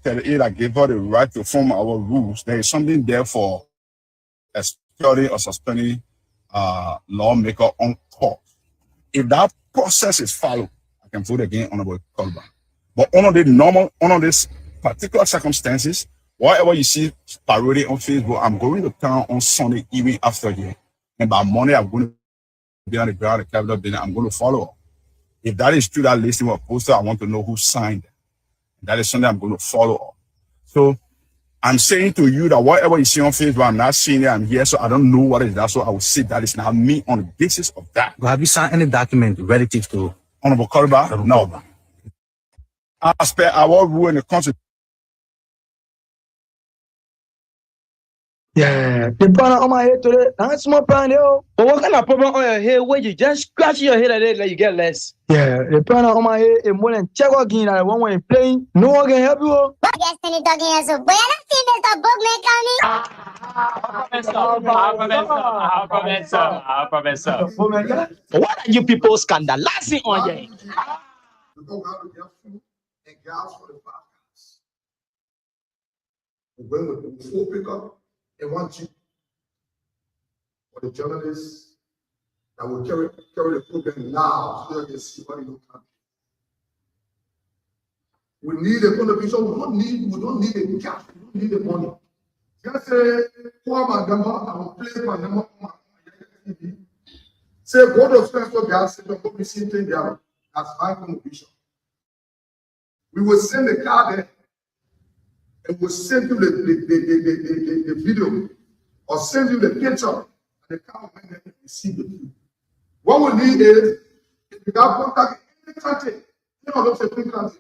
38 that gave us the right to form our rules, there is something there for expelling or suspending lawmaker on court. If that process is followed, I can vote again Honorable Kolba. But under these particular circumstances, whatever you see parading on Facebook, I'm going to town on Sunday evening after here. And by Monday, I'm going to be on the ground, the Capitol building. I'm going to follow up. If that is true, that listing was posted, I want to know who signed it. That is something I'm going to follow up. So I'm saying to you that whatever you see on Facebook, I'm not seeing it, I'm here, so I don't know what is that. So I will say that is not me on the basis of that. But have you signed any document relative to Honorable Kolba? No. As per our rule in the Constitution. Yeah, the problem on my head today. That's my plan, yo. But what kind of problem on your head when you just scratch your head at it like you get less? Yeah, the problem on my head is more than check again at one way playing. No one can help you. Yes, any talking as a boy, I don't see Mr. Book what are you people scandalizing on you? You go out and get food and gas for the podcast. When we full pickup and one Jeep for the journalists that will carry the program now so they can see what you can. We need a contribution. We don't need the cash. We don't need the money. Just say, pour my number and play my number on my TV. Say, what of special gas? Say, don't be seen there. That's my contribution. We will send the car there and we'll send you the video or send you the picture and the car will receive the food. What we need is if you have contact in any country, you know, those free country.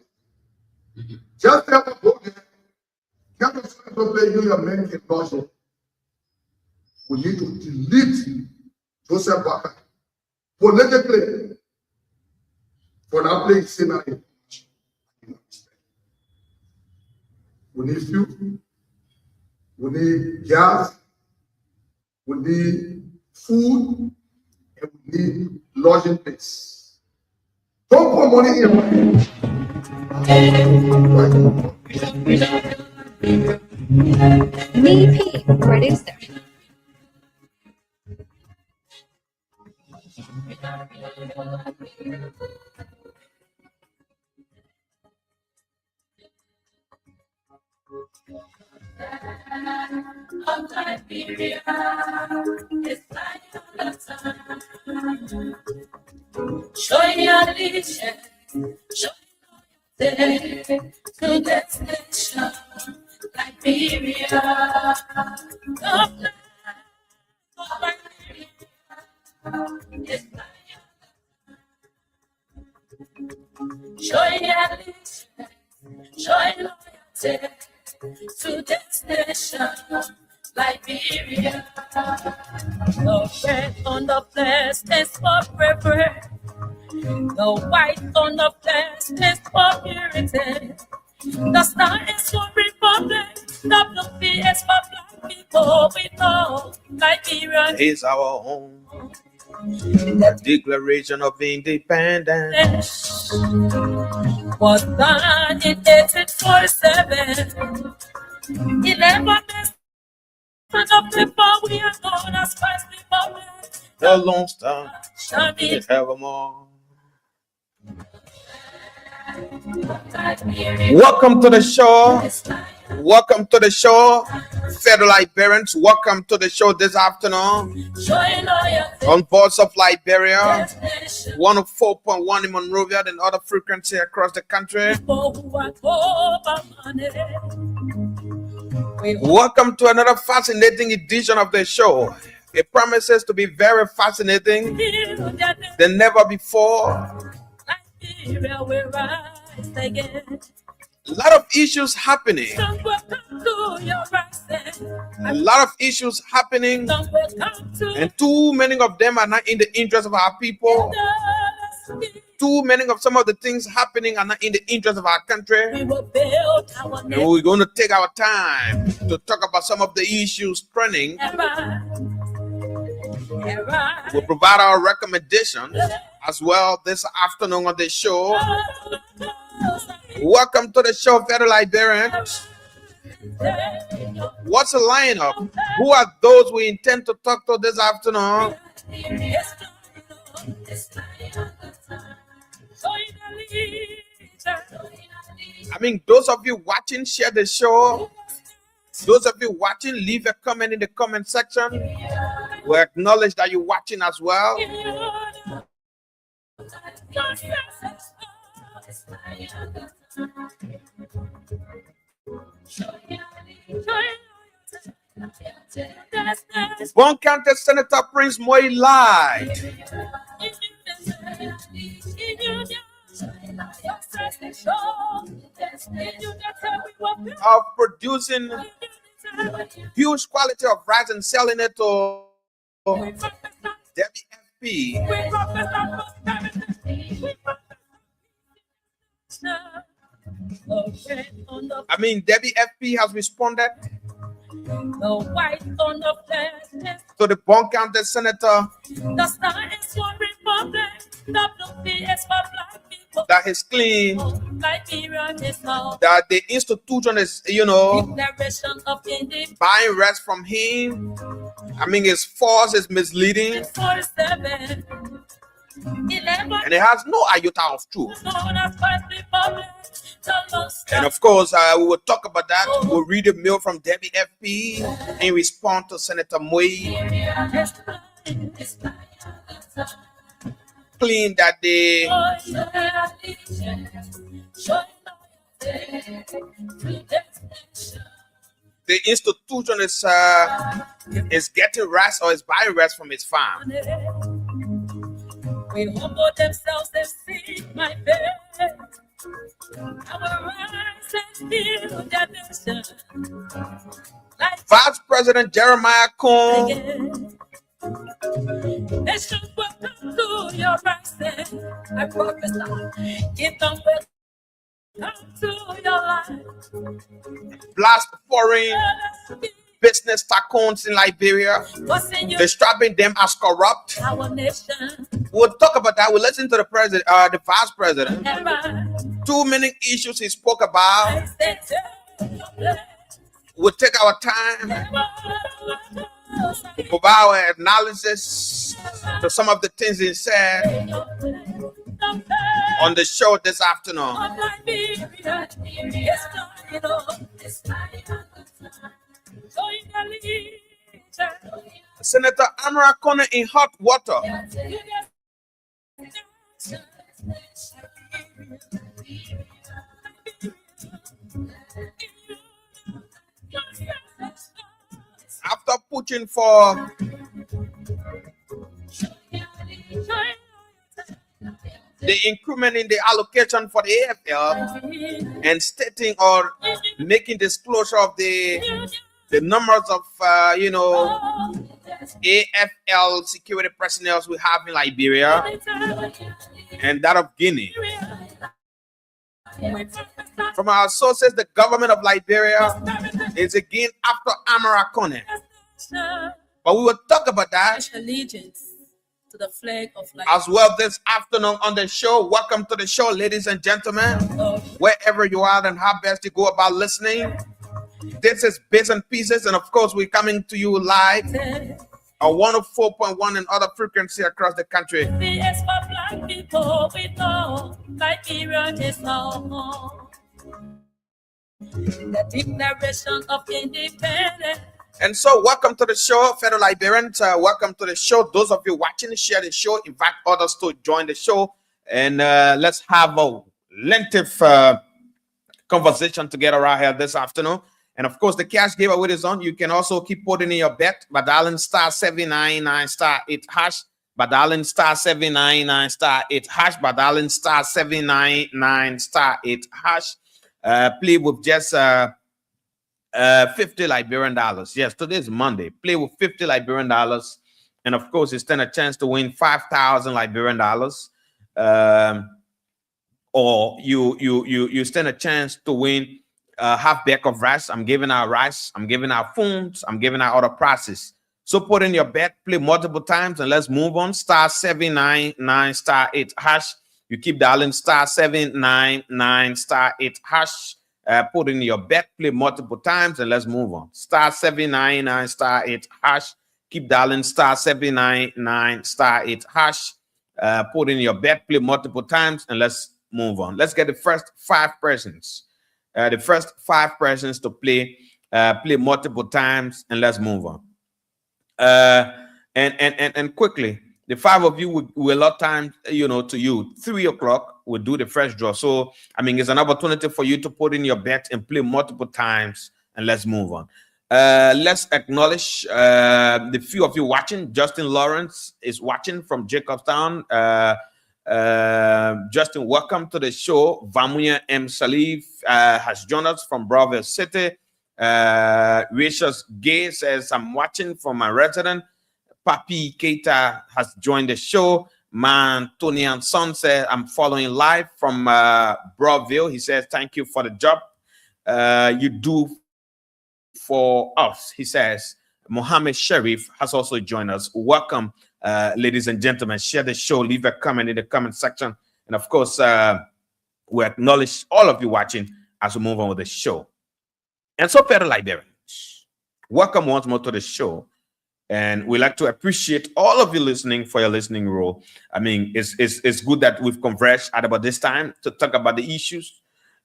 Just tell them go there, get the special play you your men can lodge it. We need to delete Joseph Baka politically for that place scenario. We need fuel, we need gas, we need food, and we need lodging place. Don't put money in. Me P, producer. Of Liberia, it's like the time. Show your allegiance, show your loyalty to destination, Liberia. Of Liberia, it's like show your allegiance, show your loyalty to destination, Liberia. The red on the flesh is forever. The white on the flesh is for purity. The star is for republic. The blue B is for black people. We know Liberia is our home. The Declaration of Independence was done in 1847. 11 days of before we are known as Christ Republic. The Lone Star is evermore. Welcome to the show. Welcome to the show, fellow Liberians. Welcome to the show this afternoon on Voice of Liberia, 104.1 in Monrovia and other frequency across the country. Welcome to another fascinating edition of the show. It promises to be very fascinating than never before. A lot of issues happening. A lot of issues happening, and too many of them are not in the interest of our people. Too many of some of the things happening are not in the interest of our country. And we're going to take our time to talk about some of the issues trending. We'll provide our recommendations as well this afternoon on the show. Welcome to the show, fellow Liberians. What's the lineup? Who are those we intend to talk to this afternoon? I mean, those of you watching, share the show. Those of you watching, leave a comment in the comment section. We acknowledge that you're watching as well. Bon County Senator Prince Moi lied of producing huge quality of rice and selling it to WFP. I mean, WFP has responded to the Bon County Senator that is clean, that the institution is, buying rest from him. I mean, his force is misleading. And it has no iota of truth. And of course, we will talk about that. We'll read a mail from WFP in response to Senator Moi. Clean that the institution is getting rest or is buying rest from his farm. We humble themselves, they see my face. Our rise and feel their nation. Vice President Jeremiah Cohn. Nations will come to your rising. I prophesy. Kingdom will come to your life. Blast foreign business tycoons in Liberia, describing them as corrupt. Our nation. We'll talk about that. We'll listen to the president, the vice president. Too many issues he spoke about. We'll take our time for our analysis to some of the things he said on the show this afternoon. Senator Amara Connor in hot water. After pushing for the increment in the allocation for the AFL and stating or making disclosure of the numbers of AFL security personnel we have in Liberia and that of Guinea. From our sources, the government of Liberia is again after Amara Kone. But we will talk about that Allegiance to the flag of life as well this afternoon on the show. Welcome to the show, ladies and gentlemen. Wherever you are and how best you go about listening. This is Bits and Pieces, and of course, we're coming to you live on 104.1 and other frequency across the country. The declaration of independence. And so, welcome to the show, fellow Liberians. Welcome to the show. Those of you watching, share the show, invite others to join the show, and let's have a lengthy conversation together right here this afternoon. And of course, the cash giveaway is on. You can also keep putting in your bet by dialing *799*8#, by dialing *799*8#, by dialing *799*8#. Play with just 50 Liberian dollars. Yes, today is Monday. Play with 50 Liberian dollars, and of course, you stand a chance to win 5,000 Liberian dollars. Or you stand a chance to win half bag of rice. I'm giving out rice. I'm giving out phones. I'm giving out other prices. So put in your bet, play multiple times, and let's move on. *799*8#. You keep dialing star 799 star 8 hash. Put in your bet, play multiple times, and let's move on. Star 799 star 8 hash. Keep dialing star 799 star 8 hash. Put in your bet, play multiple times, and let's move on. Let's get the first 5 persons. The first 5 persons to play multiple times, and let's move on. And quickly, the 5 of you will allot time, to you. 3 o'clock, we'll do the first draw. So, I mean, it's an opportunity for you to put in your bet and play multiple times, and let's move on. Let's acknowledge the few of you watching. Justin Lawrence is watching from Jacobstown. Justin, welcome to the show. Vamuya M. Salif has joined us from Broward City. Rachel Gay says, I'm watching from my resident. Papi Keita has joined the show. Man, Tony and Son says, I'm following live from Broadville. He says, thank you for the job you do for us. He says, Mohammed Sharif has also joined us. Welcome, ladies and gentlemen. Share the show. Leave a comment in the comment section. And of course, we acknowledge all of you watching as we move on with the show. And so, fellow Liberians, welcome once more to the show. And we like to appreciate all of you listening for your listening role. I mean, it's good that we've converged at about this time to talk about the issues,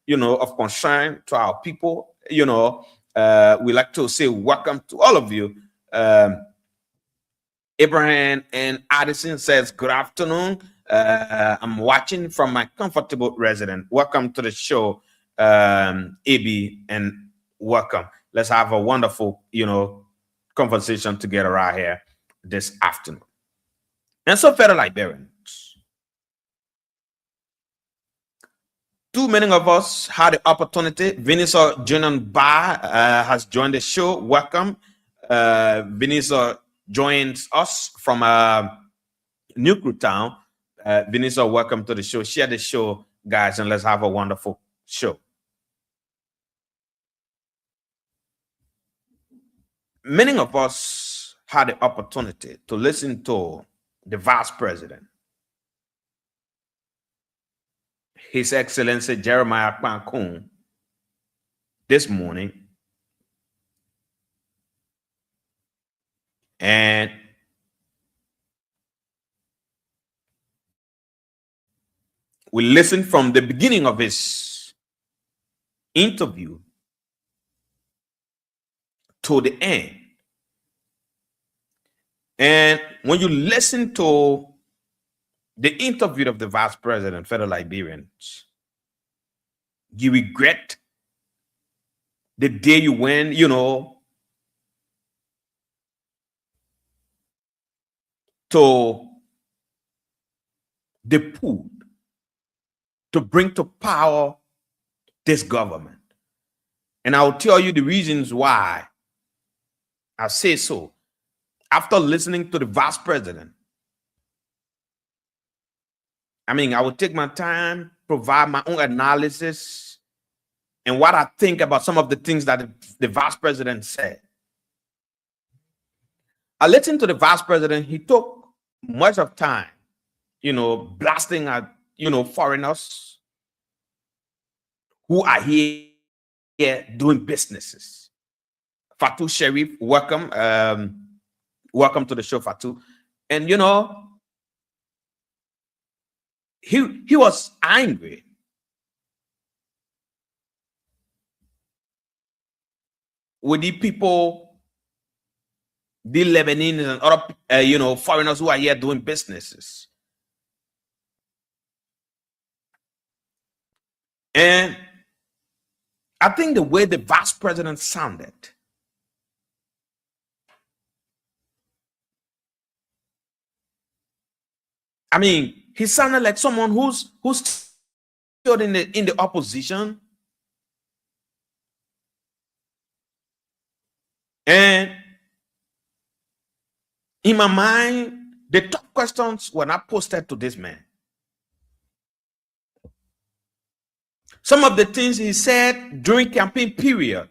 of concern to our people. We like to say welcome to all of you. Abraham and Addison says, good afternoon. I'm watching from my comfortable residence. Welcome to the show, AB, and welcome. Let's have a wonderful, conversation together right here this afternoon. And so, fellow Liberians, too many of us had the opportunity. Vanessa Junan Ba has joined the show. Welcome. Vanessa joins us from Newcrewtown. Vanessa, welcome to the show. Share the show, guys, and let's have a wonderful show. Many of us had the opportunity to listen to the Vice President, His Excellency Jeremiah Kpankun, this morning. And we listened from the beginning of his interview to the end. And when you listen to the interview of the Vice President, fellow Liberians, you regret the day you went, to the pool to bring to power this government. And I'll tell you the reasons why I say so. After listening to the Vice President, I will take my time, provide my own analysis, and what I think about some of the things that the Vice President said. I listened to the Vice President. He took much of time, blasting at, foreigners who are here doing businesses. Fatou Sharif, welcome. Welcome to the show, Fatou. And, he was angry with the people, the Lebanese and other, foreigners who are here doing businesses. And I think the way the Vice President sounded, he sounded like someone who's stood in the opposition. And in my mind, the top questions were not posted to this man. Some of the things he said during campaign period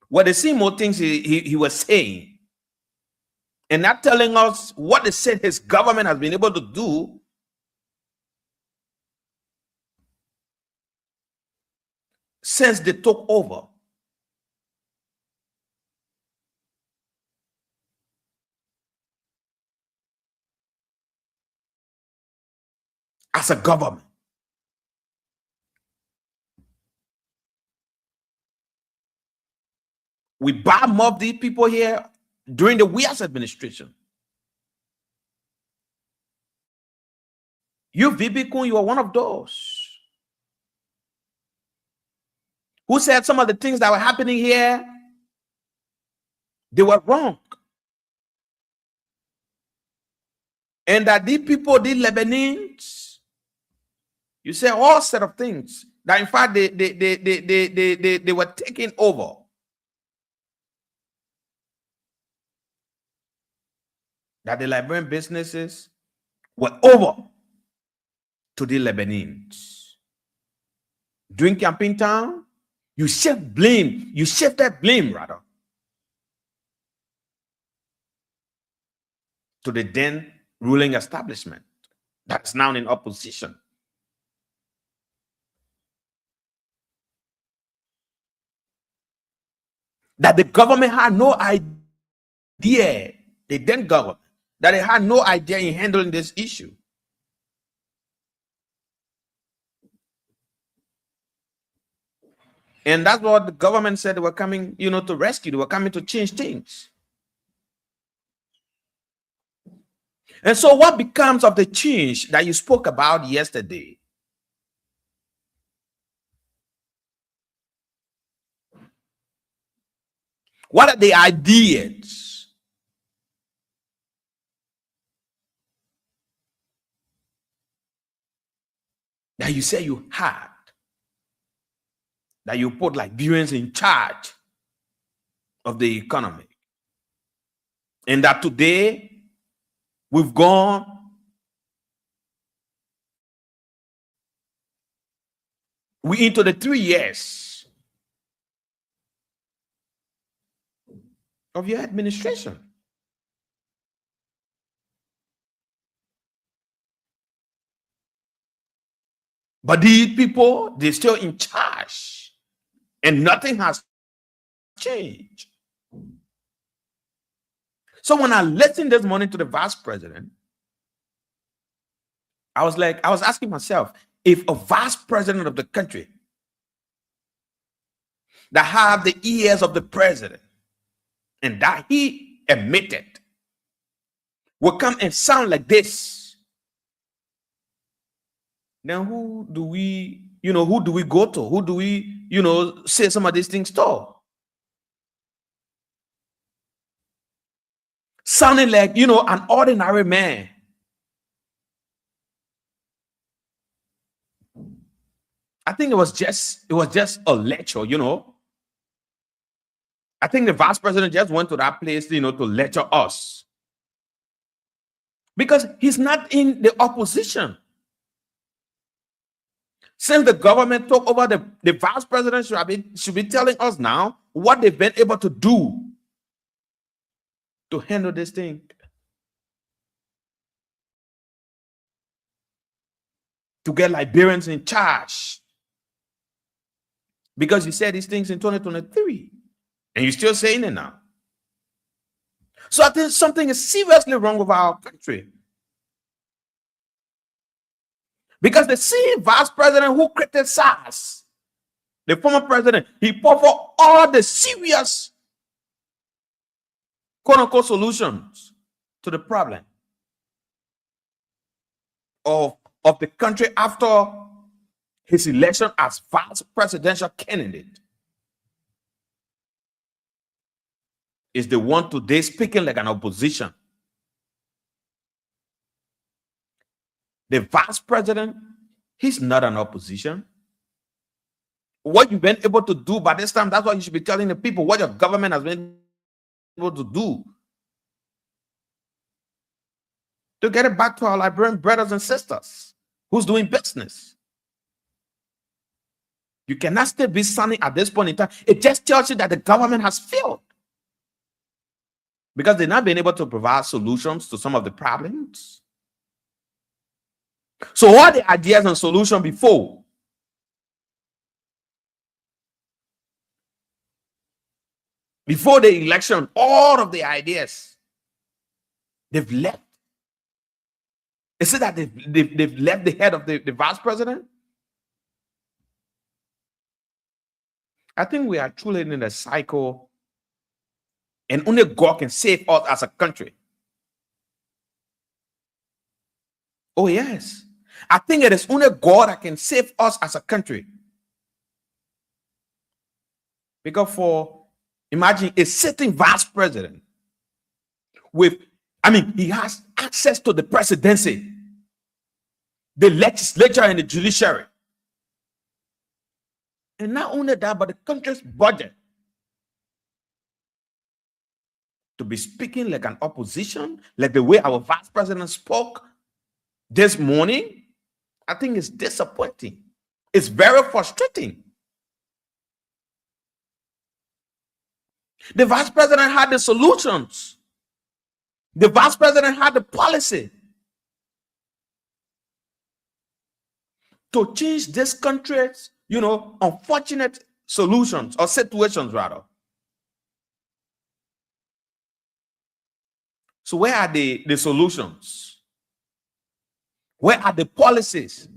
were the same old things he was saying, and not telling us what they said his government has been able to do since they took over. As a government. We bad mob these people here during the Weas administration. You, VB Kun, you are one of those who said some of the things that were happening here, they were wrong. And that these people, these Lebanese, you say all set of things that in fact they were taking over. That the Liberian businesses were over to the Lebanese. During campaign time, you shifted blame rather to the then ruling establishment that's now in opposition. That the government had no idea, the then government, that they had no idea in handling this issue. And that's what the government said. They were coming, to rescue. They were coming to change things. And so what becomes of the change that you spoke about yesterday? What are the ideas that you say you had, that you put Liberians in charge of the economy, and that today we've gone into the 3 years of your administration? But these people, they're still in charge and nothing has changed. So when I listened this morning to the vice president, I was asking myself, if a vice president of the country that have the ears of the president and that he admitted will come and sound like this, then who do we go to? Who do we, say some of these things to? Sounding like, an ordinary man. I think it was just a lecture, I think the vice president just went to that place, to lecture us. Because he's not in the opposition. Since the government took over, the vice president should be telling us now what they've been able to do to handle this thing. To get Liberians in charge. Because you said these things in 2023. And you're still saying it now. So I think something is seriously wrong with our country. Because the same vice president who criticized the former president, he put for all the serious quote-unquote solutions to the problem of the country after his election as vice presidential candidate is the one today speaking like an opposition. The vice president, he's not an opposition. What you've been able to do by this time, that's what you should be telling the people, what your government has been able to do to get it back to our Liberian brothers and sisters who's doing business. You cannot still be sunny at this point in time. It just tells you that the government has failed because they've not been able to provide solutions to some of the problems. So what are the ideas and solutions before? Before the election, all of the ideas, they've left. Is it that they've left the head of the vice president? I think we are truly in a cycle, and only God can save us as a country. Oh, yes. I think it is only God that can save us as a country. Because imagine a sitting vice president he has access to the presidency, the legislature, and the judiciary. And not only that, but the country's budget. To be speaking like an opposition, like the way our vice president spoke this morning, I think it's disappointing. It's very frustrating. The vice president had the solutions. The vice president had the policy to change this country's, unfortunate solutions or situations, rather. So where are the solutions? Where are the policies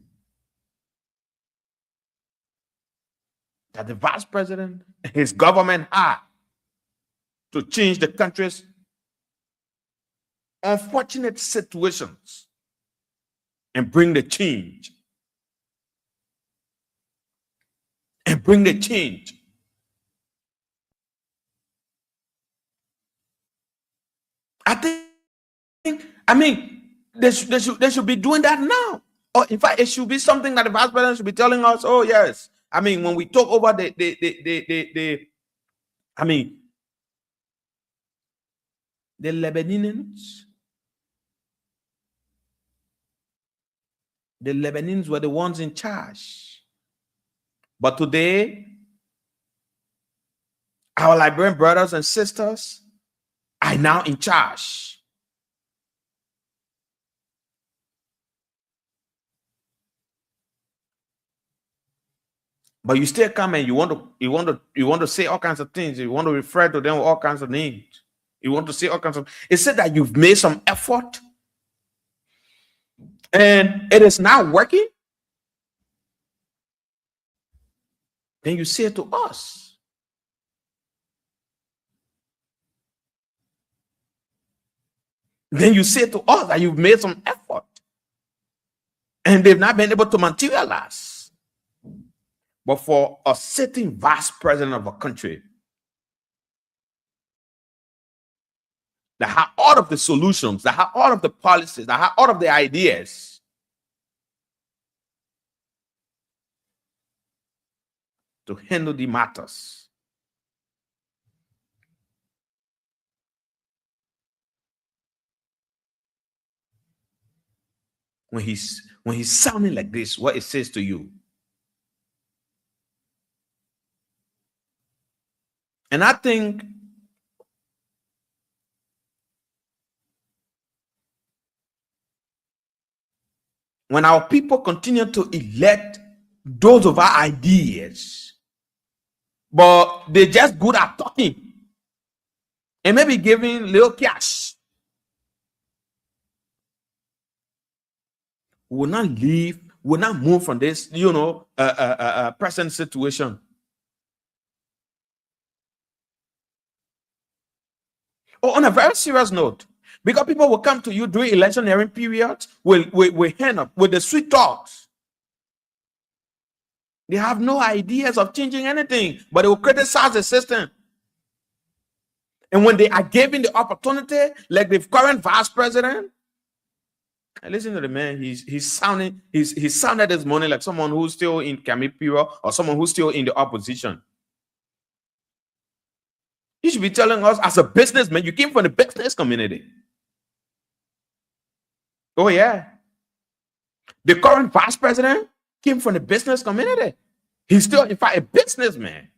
that the vice president and his government had to change the country's unfortunate situations and bring the change? And bring the change. They should be doing that now. Or in fact, it should be something that the vice president should be telling us. Oh, yes. When we talk over the Lebanese were the ones in charge. But today, our Liberian brothers and sisters are now in charge. But you still come and you want to say all kinds of things. You want to refer to them with all kinds of names. You want to say all kinds of. It said that you've made some effort, and it is not working. Then you say it to us. Then you say to us that you've made some effort, and they've not been able to materialize. But for a sitting vice president of a country that have all of the solutions, that have all of the policies, that have all of the ideas, to handle the matters, when he's sounding like this, what it says to you. And I think when our people continue to elect those of our ideas, but they're just good at talking and maybe giving little cash, we will not leave, we will not move from this, present situation. Or on a very serious note, because people will come to you during electioneering periods, will hand up with the sweet talks. They have no ideas of changing anything, but they will criticize the system. And when they are given the opportunity, like the current vice president, and listen to the man, he's sounded this morning like someone who's still in Camipiro or someone who's still in the opposition. He should be telling us, as a businessman, you came from the business community. Oh, yeah. The current vice president came from the business community. He's still, in fact, a businessman.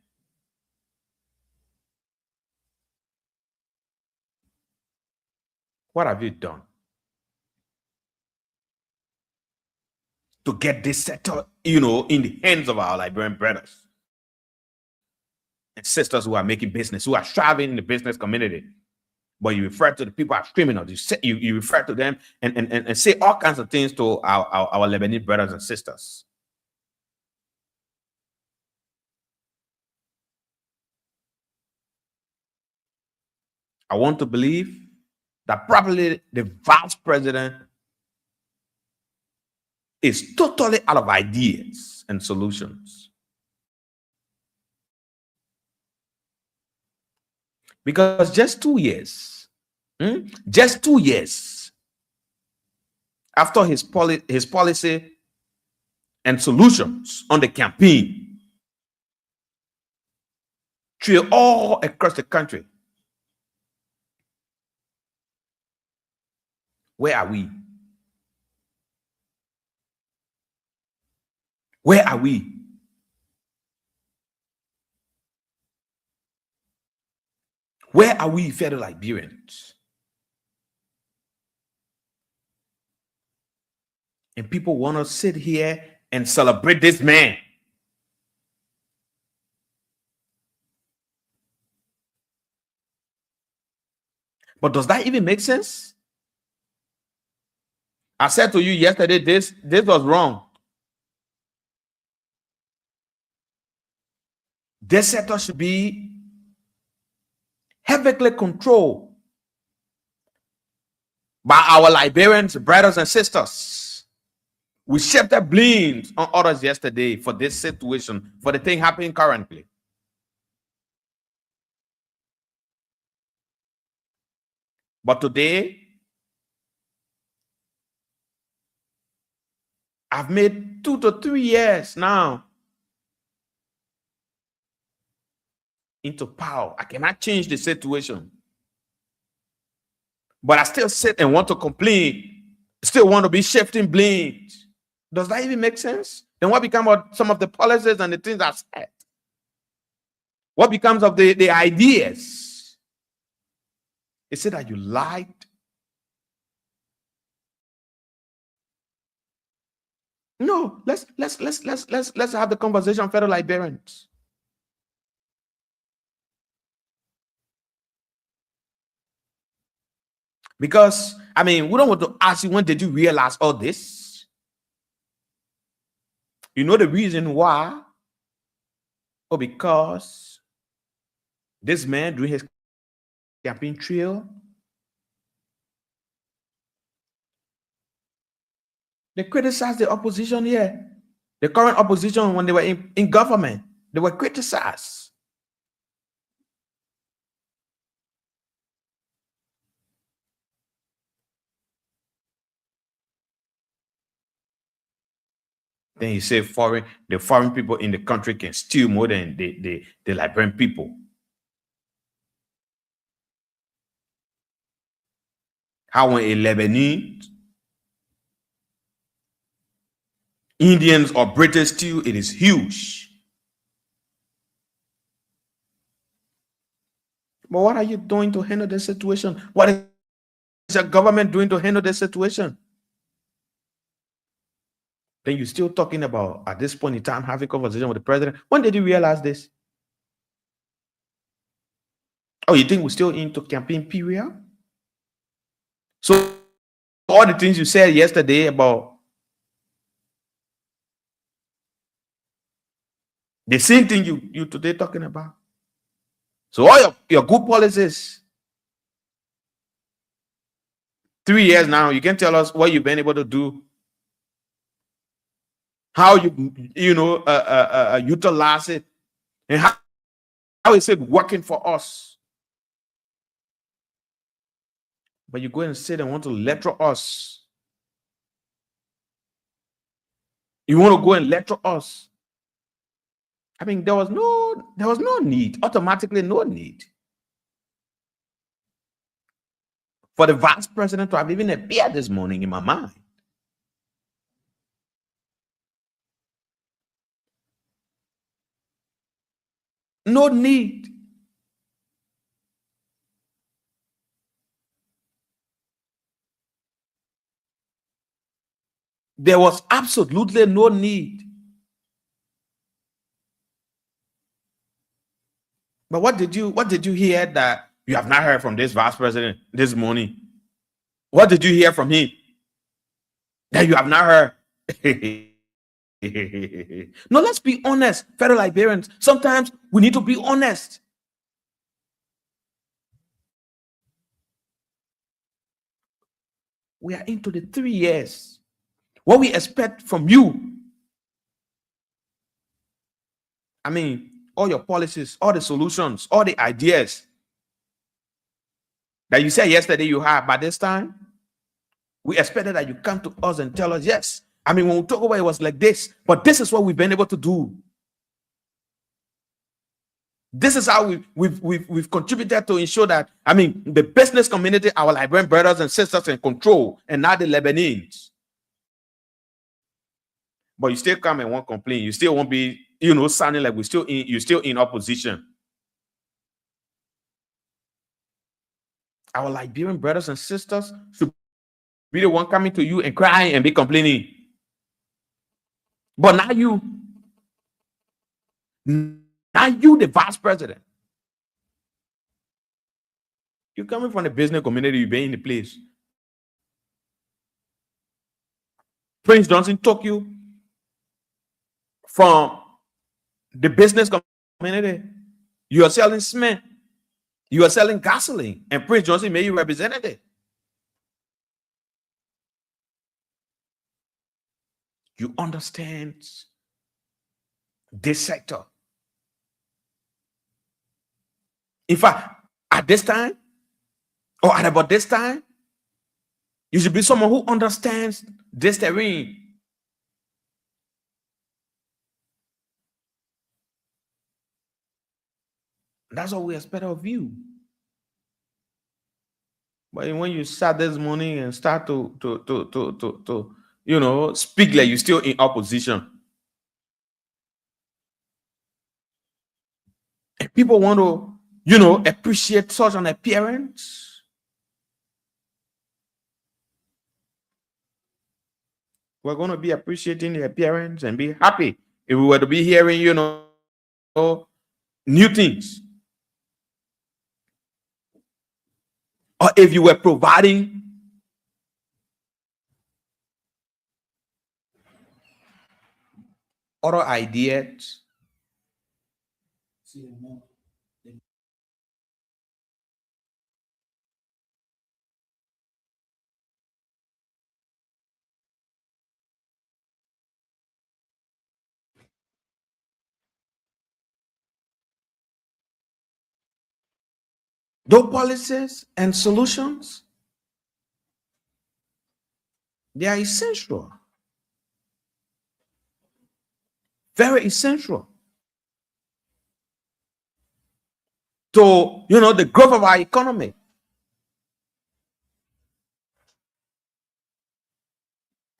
What have you done to get this settled, in the hands of our Liberian brothers? and sisters who are making business, who are striving in the business community. But you refer to the people as criminals. You refer to them and say all kinds of things to our Lebanese brothers and sisters. I want to believe that probably the vice president is totally out of ideas and solutions. Because just 2 years after his policy and solutions on the campaign, trail all across the country. Where are we? Where are we? Where are we, fellow Liberians? And people want to sit here and celebrate this man. But does that even make sense? I said to you yesterday, this was wrong. This sector should be heavily controlled by our Liberians, brothers and sisters. We shifted blames on others yesterday for this situation, for the thing happening currently. But today, I've made 2 to 3 years now into power. I cannot change the situation. But I still sit and want to complain, still want to be shifting blames. Does that even make sense? Then what becomes of some of the policies and the things I said? What becomes of the ideas? Is it that you lied? No, let's have the conversation, fellow Liberians. Because I mean, we don't want to ask you, when did you realize all this? You know the reason why? Oh, because this man during his campaign trail, they criticized the opposition here. The current opposition, when they were in government, they were criticized. Then he said the foreign people in the country can steal more than the Liberian people. How when a Lebanese, Indians or British steal, it is huge. But what are you doing to handle the situation? What is your government doing to handle the situation? Then you're still talking about, at this point in time, having a conversation with the president. When did you realize this? Oh, you think we're still into campaign period? So all the things you said yesterday about the same thing you today talking about. So all your good policies, 3 years now, you can tell us what you've been able to do, how you utilize it, and how is it working for us? But you go and sit and want to lecture us. You want to go and lecture us. I mean, there was no need, automatically no need for the vice president to have even appeared this morning in my mind. No need. There was absolutely no need. But what did you hear that you have not heard from this vice president this morning? What did you hear from him that you have not heard? No, let's be honest, fellow Liberians. Sometimes we need to be honest. We are into the 3 years. What we expect from you, I mean, all your policies, all the solutions, all the ideas that you said yesterday you had, by this time, we expected that you come to us and tell us, yes. I mean, when we talk about it, was like this, but this is what we've been able to do. This is how we've contributed to ensure that, I mean, the business community, our Liberian brothers and sisters in control, and not the Lebanese. But you still come and won't complain. You still won't be, sounding like you're still in opposition. Our Liberian brothers and sisters should be the one coming to you and crying and be complaining. But now you, the vice president, you're coming from the business community, you've been in the place. Prince Johnson took you from the business community. You are selling cement, you are selling gasoline, and Prince Johnson made you representative. You understand this sector. In fact, at this time, or at about this time, you should be someone who understands this terrain. That's what we expect of you. But when you start this morning and start to speak like you're still in opposition, and people want to, appreciate such an appearance, we're going to be appreciating the appearance and be happy if we were to be hearing, new things. Or if you were providing other ideas. Those policies and solutions, they are essential. Very essential to, the growth of our economy.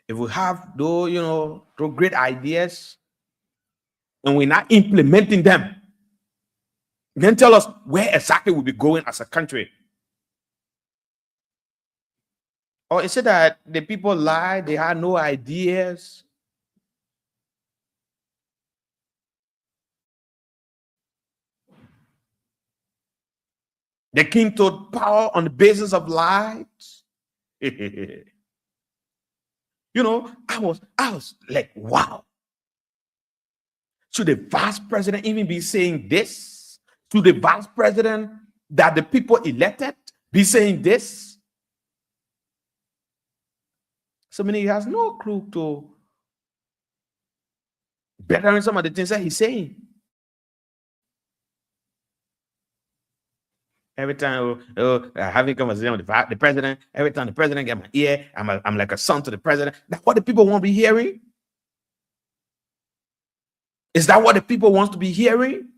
If we have those, those great ideas and we're not implementing them, then tell us where exactly we'll be going as a country. Or is it that the people lied, they had no ideas? The king took power on the basis of lies. I was like, wow. Should the vice president even be saying this? Should the vice president that the people elected be saying this? So many he has no clue to bettering some of the things that he's saying. Every time having conversation with the president, every time the president get my ear, I'm like a son to the president. That's what the people want to be hearing. Is that what the people want to be hearing?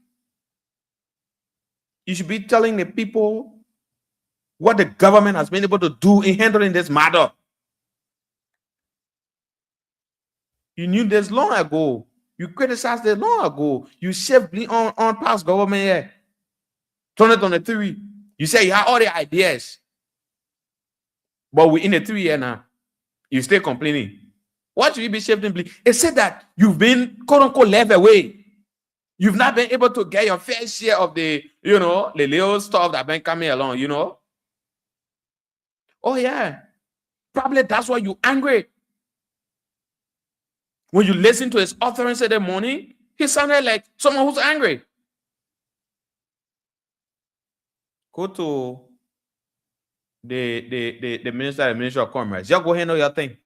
You should be telling the people what the government has been able to do in handling this matter. You knew this long ago. You criticized it long ago. You shaved on past government here. 2023. You say you have all the ideas. But we're in a 3 year now. You still complaining. What should you be shifting? It said that you've been quote unquote left away. You've not been able to get your fair share of the, the little stuff that been coming along, Oh, yeah. Probably that's why you're angry. When you listen to his utterance in the morning, he sounded like someone who's angry. Go to the Minister of Commerce. Just go handle your thing.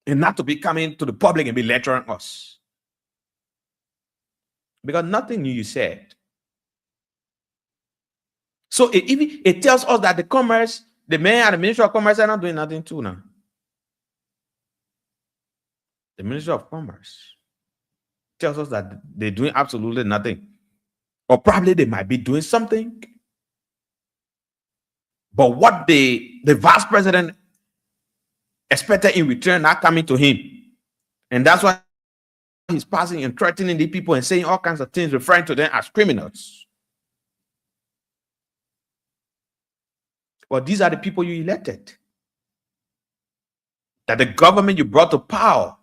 And not to be coming to the public and be lecturing us. Because nothing new you said. So it tells us that the mayor and the Minister of Commerce are not doing nothing too now. The Minister of Commerce tells us that they're doing absolutely nothing. Or probably they might be doing something. But what the vice president expected in return not coming to him. And that's why he's passing and threatening the people and saying all kinds of things, referring to them as criminals. Well, these are the people you elected. That the government you brought to power.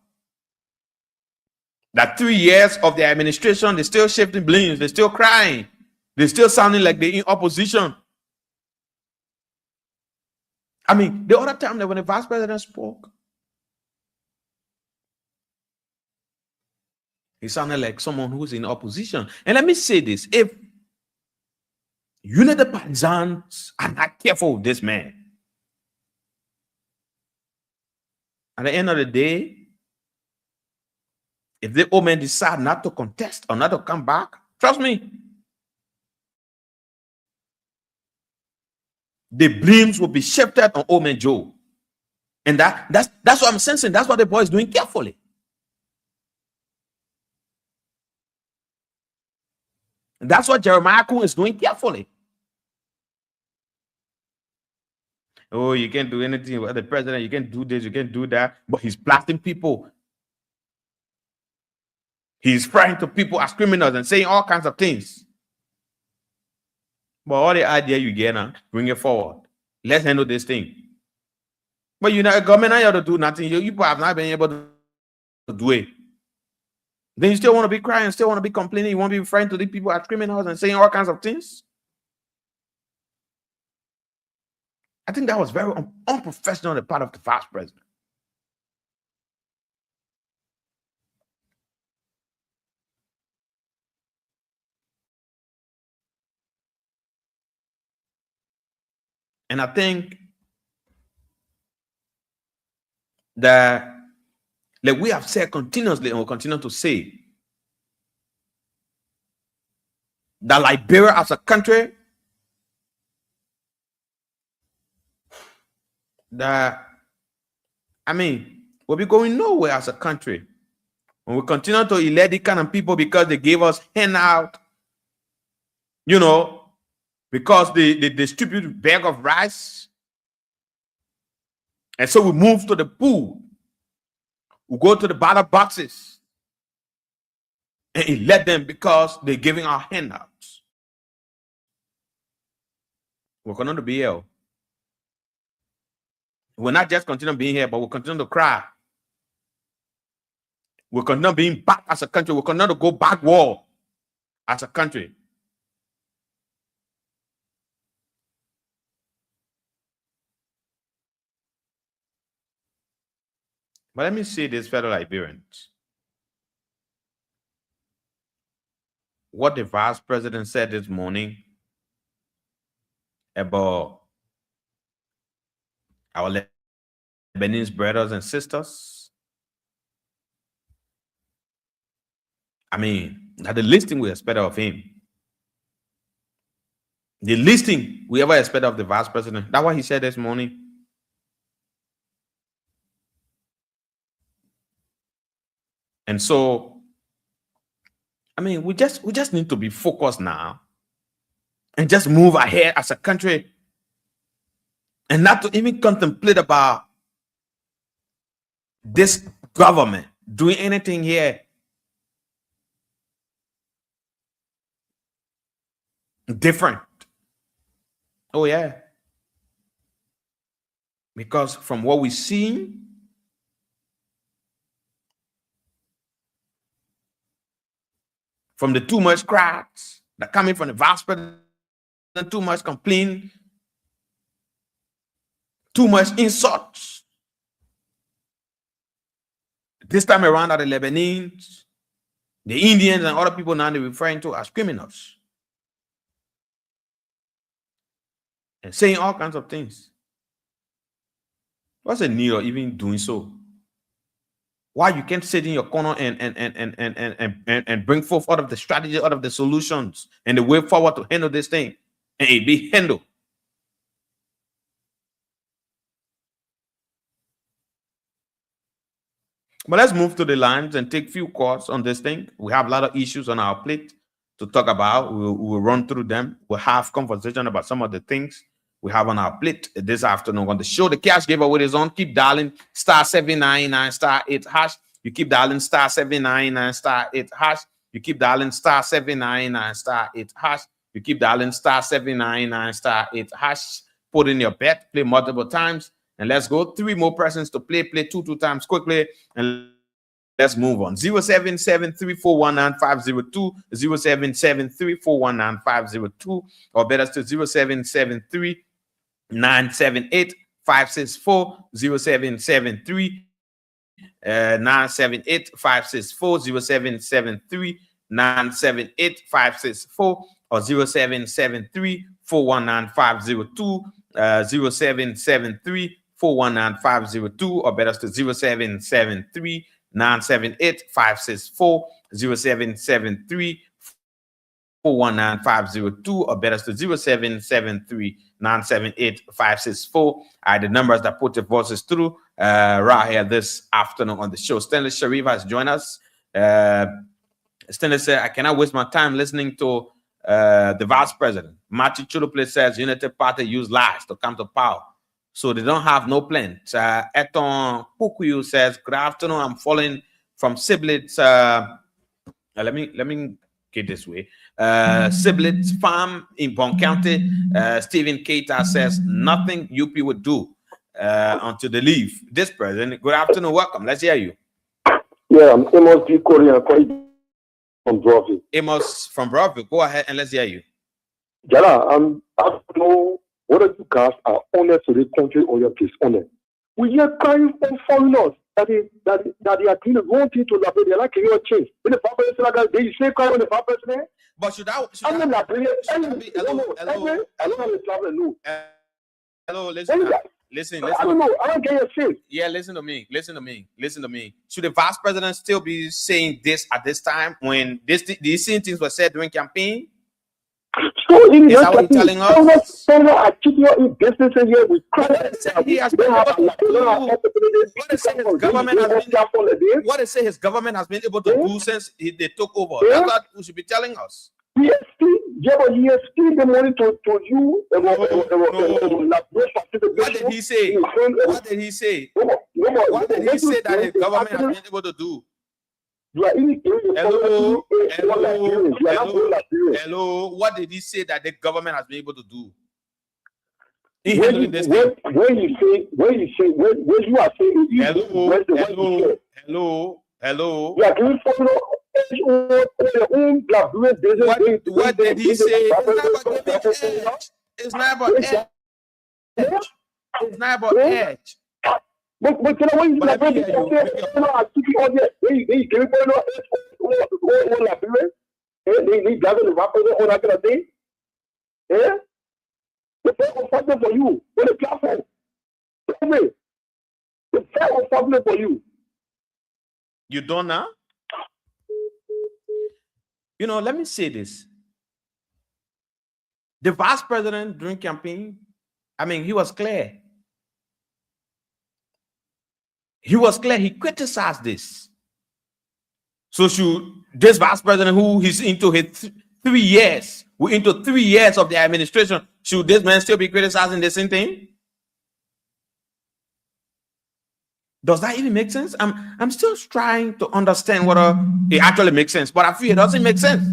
That 3 years of their administration, they're still shifting blames, they're still crying, they're still sounding like they're in opposition. I mean, the other time that when the vice president spoke, he sounded like someone who's in opposition. And let me say this, if unity partisans are not careful with this man, at the end of the day, if the old man decide not to contest or not to come back, trust me, the blames will be shifted on old man Joe. And that's what I'm sensing. That's what the boy is doing carefully. And that's what Jeremiah Kuhn is doing carefully. Oh, you can't do anything with the president. You can't do this. You can't do that. But he's blasting people. He's referring to people as criminals and saying all kinds of things. But all the idea you get now, bring it forward. Let's handle this thing. But government not able to do nothing. You people have not been able to do it. Then you still want to be crying, still want to be complaining. You want to be referring to the people as criminals and saying all kinds of things. I think that was very unprofessional on the part of the vice president. And I think that, like we have said continuously and will continue to say, that Liberia as a country, we'll be going nowhere as a country when we continue to elect the kind of people because they gave us handout, because they distribute bag of rice. And so we move to the pool. We go to the ballot boxes and elect them because they're giving our handouts. We're going to be here. We're not just continue being here, but we'll continue to cry. We'll continue being back as a country. We'll continue to go backward as a country. But let me see this fellow Liberians. What the vice president said this morning about our Lebanese brothers and sisters. That the least thing we expect of him. The least thing we ever expect of the vice president. That's what he said this morning. And so, we just need to be focused now and just move ahead as a country and not to even contemplate about this government doing anything here different. Oh, yeah. Because from what we see, from the too much crowds that coming from the vice president, too much complaint, too much insults. This time around are the Lebanese, the Indians, and other people now they're referring to as criminals. And saying all kinds of things. What's the need of even doing so? Why you can't sit in your corner and bring forth out of the strategy, out of the solutions, and the way forward to handle this thing, and it be handled. But let's move to the lines and take few calls on this thing. We have a lot of issues on our plate to talk about. We'll run through them. We'll have conversation about some of the things we have on our plate this afternoon on the show. The cash giveaway is on. Keep dialing *799 *8#. You keep dialing *799 *8#. You keep dialing *799 *8#. You keep dialing *799 *8#. Put in your bet, play multiple times, and let's go. 3 more persons to play 2 times quickly, and let's move on. 0773419502, 0773419502, or better still 0773 978-564, 0773 978-564, 0773 978-564, or 0773-419-502, 0773-419-502, or better still 0773 978-564, 0773 419-502, or better still 0773 978-564. The numbers that put the voices through right here this afternoon on the show. Stanley Sharif has joined us. Stanley said, I cannot waste my time listening to the vice president. Matthew Chuluple says United Party use lies to come to power, so they don't have no plan. Eton Pukuyu says, good afternoon, I'm following from Siblets. Let me get this way. Siblets Farm in Bon County. Stephen Keita says, nothing UP would do until they leave. This president, good afternoon, welcome. Let's hear you. Yeah, I'm Amos D. Korean from Broadview. Amos from Broadview, go ahead and let's hear you. Jala, I don't know whether you guys are honest to the country or your dishonest. We hear crying from foreigners that they are doing the wrong thing to Liberia. They're like your change. When the Papa is like that, they say cry when the Papa is there. But should I listen. I don't know. I don't get your shit. Yeah, listen to me. Should the vice president still be saying this at this time when these same things were said during campaign? So is that what you're telling us? I keep your business here with what they say his government has been able to do since they took over. That's what you should be telling us. He explained the money to you. What did he say? What did he say that his government has been able to do? Hello. What did he say that the government has been able to do? When you are saying hello. You are giving what did he say? It's not about edge. But can I when you like when you gather the rappers on that kind of thing? Yeah? The fair was something for you. What a platform. The fair was something for you. You don't know? You know, let me say this. The vice president during campaign, he was clear. He criticized this. So should this vice president who is into his 3 years, we're into 3 years of the administration, should this man still be criticizing the same thing? Does that even make sense? I'm still trying to understand whether it actually makes sense, but I feel it doesn't make sense.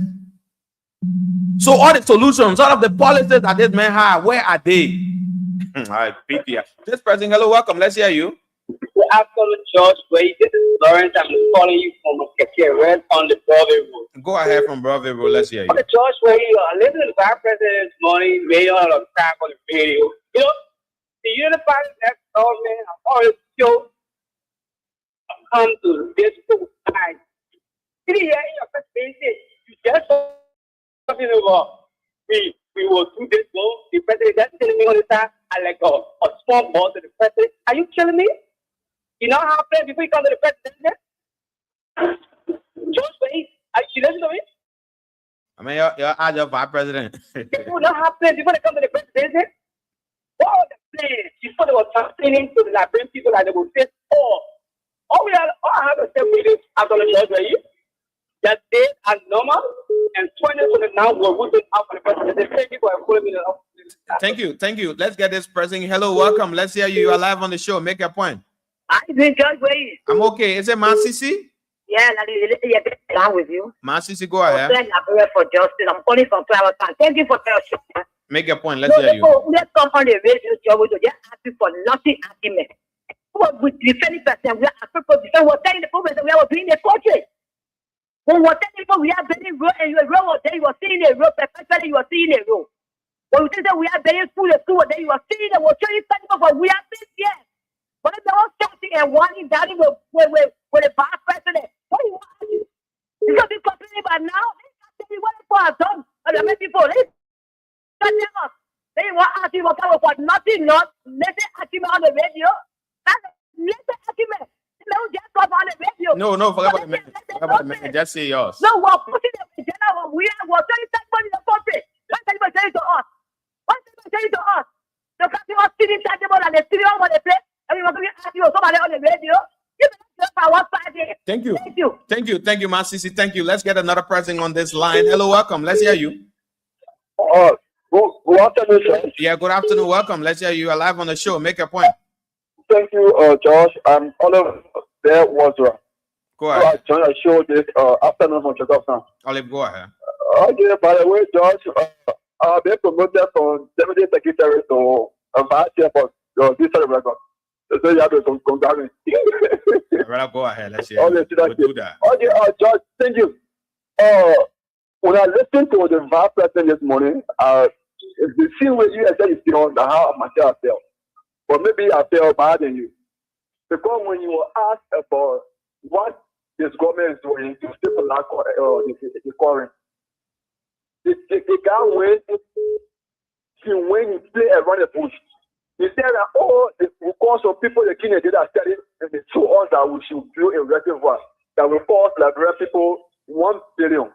So all the solutions, all of the policies that this man had, where are they? All right, PPR. This person, hello, welcome. Let's hear you. afternoon, George. Where this is Lawrence. I'm calling you from Red on the Broadway Road. Go ahead from Broadway Road. Let's hear you. Okay, George, where you are listening to the Vice President this morning, radio on the track on the radio. You know, the unified next government have always still come to this time. In your presentation, you just talking about we will do this. Well, the president just telling me all the time. I like a small ball to the president. Are you killing me? You know how I play before you come to the president? George, wait. You listen to me? I mean, you're your vice president. People know how I play before they come to the president. What was the plan? Before they were complaining to the Liberian people like they would say, all I have to say with this, I'm going to show you. That days as normal and 2020 now we're moving out for the president. Thank you for pulling me up. Thank you. Let's get this person. Hello, welcome. Let's hear you. You are live on the show. Make your point. I think George, where you? I'm okay. Is it Masisi? Yeah, I'm with you. Masisi, go ahead. For justice. I'm calling from Flower Town. Thank you for your show. Make your point. Let's hear you. Let's come on the radio show. We're just asking for nothing argument. With defending person, we are asking for defense. We're telling the people that we are doing the country. When we're telling people we are building road and your road, then you are seeing a road, perpetually you are seeing a road. When we say that we are building school, then you are seeing that we're showing people what we are building here. But if they're all shouting and wanting that with a bad president, what do you want to do? You're going to be complaining about now? They can't tell you what people have done. And the many people, they can't tell us. They want to ask you what for nothing, not. Let's say argument on the radio. That's let's say argument. Just come on the radio. No, forget about the minute. Just say yours. No, we're pushing the agenda. We're trying to money in the country. What's anybody saying to us? What's anybody saying to us? The country was sitting tangible and they're sitting on the place. And we want to be asking somebody on the radio. You better for one side here. Thank you, Masisi. Thank you. Let's get another person on this line. Hello, welcome. Let's hear you. Good afternoon, sir. Yeah, good afternoon. Welcome. Let's hear you. You're live on the show. Make a point. Thank you, Josh. I'm Olive. There was go ahead. I joined the show this afternoon from Chicago. Olive, go ahead. Okay, by the way, Josh, I've been promoted from Deputy Secretary to Vice Chair for this record. So you have to come down. Go ahead. Let's hear. We'll do that. Okay, Josh, thank you. When I listened to the Vice President this morning, the scene where you said is beyond how myself felt. But maybe I felt bad than you. Because when you were asked about what this government is doing to stabilize the current, the guy went to play around the bush. He said that, because of people the Kenya did study and they told us that we should build a reservoir that will cost Liberian people $1 billion.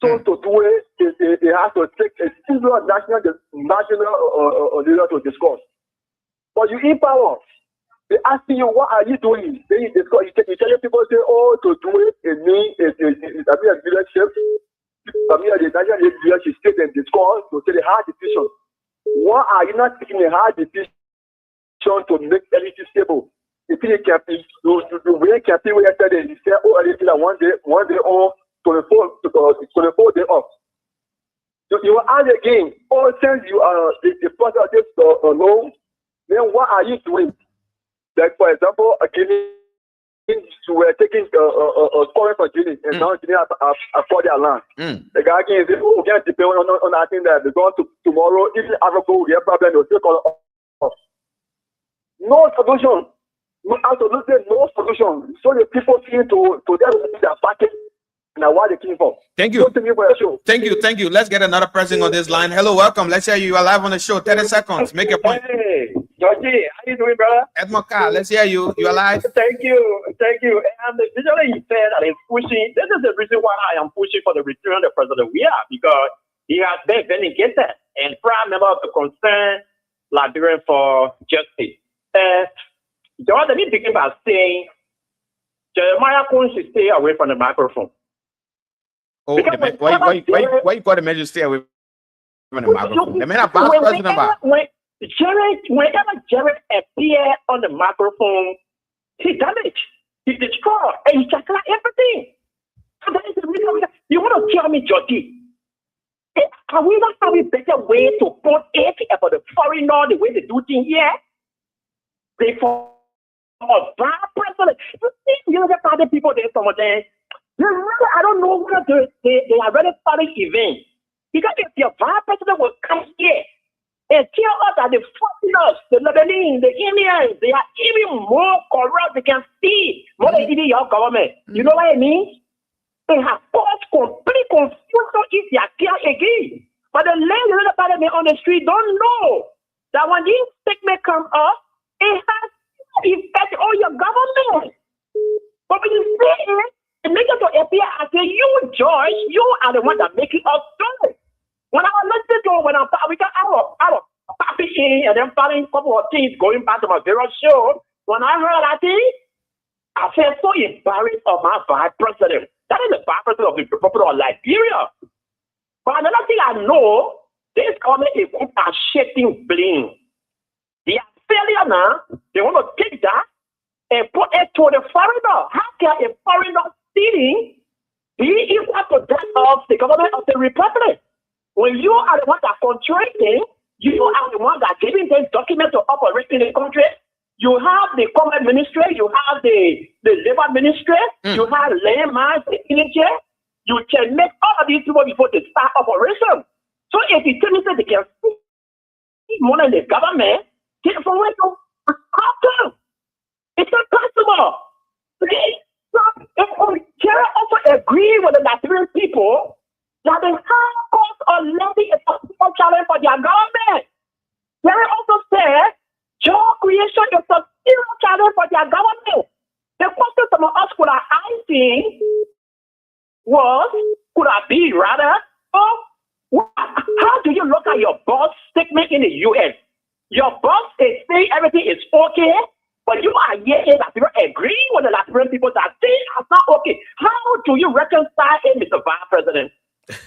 So to do it, they have to take a single national leader to discuss. But you in power. They asking you, what are you doing? Then you discuss. You tell people, say, to do it, it means a leadership. The national leadership state and discuss to take a hard decision. Why are you not taking a hard decision to make everything stable? If you can be, the way can be yesterday, you say, everything like one day, 24 days off. So you are out again. Since you are the process of this alone, then what are you doing? Like, for example, Guinea, you were taking scoring for Guinea, and now Guinea acquired their land. The guy can say, we can't depend on that thing that because tomorrow, even Africa will get a problem, they'll still call off. No solution. Absolutely no solution. So the people seem to their package and what they came for. Thank you. Thank you. Let's get another person on this line. Hello, welcome. Let's hear you. You are live on the show. 30 seconds. Make your point. Hey, Georgie, how you doing, brother? Edmond Carr, let's hear you. You are live. Thank you. And usually he said that he's pushing. This is the reason why I am pushing for the return of the president. We are because he has been vindicated and prime member of the concerned Liberian for justice. George, let me begin by saying Jeremiah Cohen should stay away from the microphone. Why you got the measure to stay away from the microphone? The man a vice president. Whenever Jared appears on the microphone, he damaged, he destroyed, and he just like everything. So that is the reason you want to tell me, Georgie. Can we not have a better way to put it about the foreigner, the way they do things here? They for of vice president. You see, the party people, they some of them. Really, I don't know whether they are really starting events. Because if your vice president will come here and tell us that the foreigners, the Lebanese, the Indians, they are even more corrupt, they can see more than even your government. You know what I mean? It has caused complete confusion if they are here again. But the lady in the parliament on the street don't know that when these statements come up, it has effect on your government. But when you say it, it makes it to appear as if you, George, you are the one that making us do it. When I was listening to when I'm out of popping in and then finding a couple of things going back to my various show, when I heard that thing, I felt so embarrassed of my vice president. That is the vice president of the Republic of Liberia. But another thing I know, this government is group are shifting blame. They are failure now. They want to take that and put it to the foreigner. How can a foreigner stealing be equal to that of the government of the Republic? When you are the one that contracting, you are the one that giving this document to operate in the country. You have the Commerce Ministry, you have the Labor Ministry, you have land mines, energy. You can make all of these people before they start operation. So if you tell me that they can see more than the government, take from where to how come? It's not possible. Okay? So if Kerry also agree with the Nigerian people that the high cost of levy is a small challenge for their government. Kerry also said job creation is a serious challenge for their government. The question some of us could have asking was, could I be rather, how do you look at your boss statement in the U.S.? Your boss is saying everything is okay, but you are here that people agree with the Liberian people that things are not okay. How do you reconcile it, Mr. Vice President?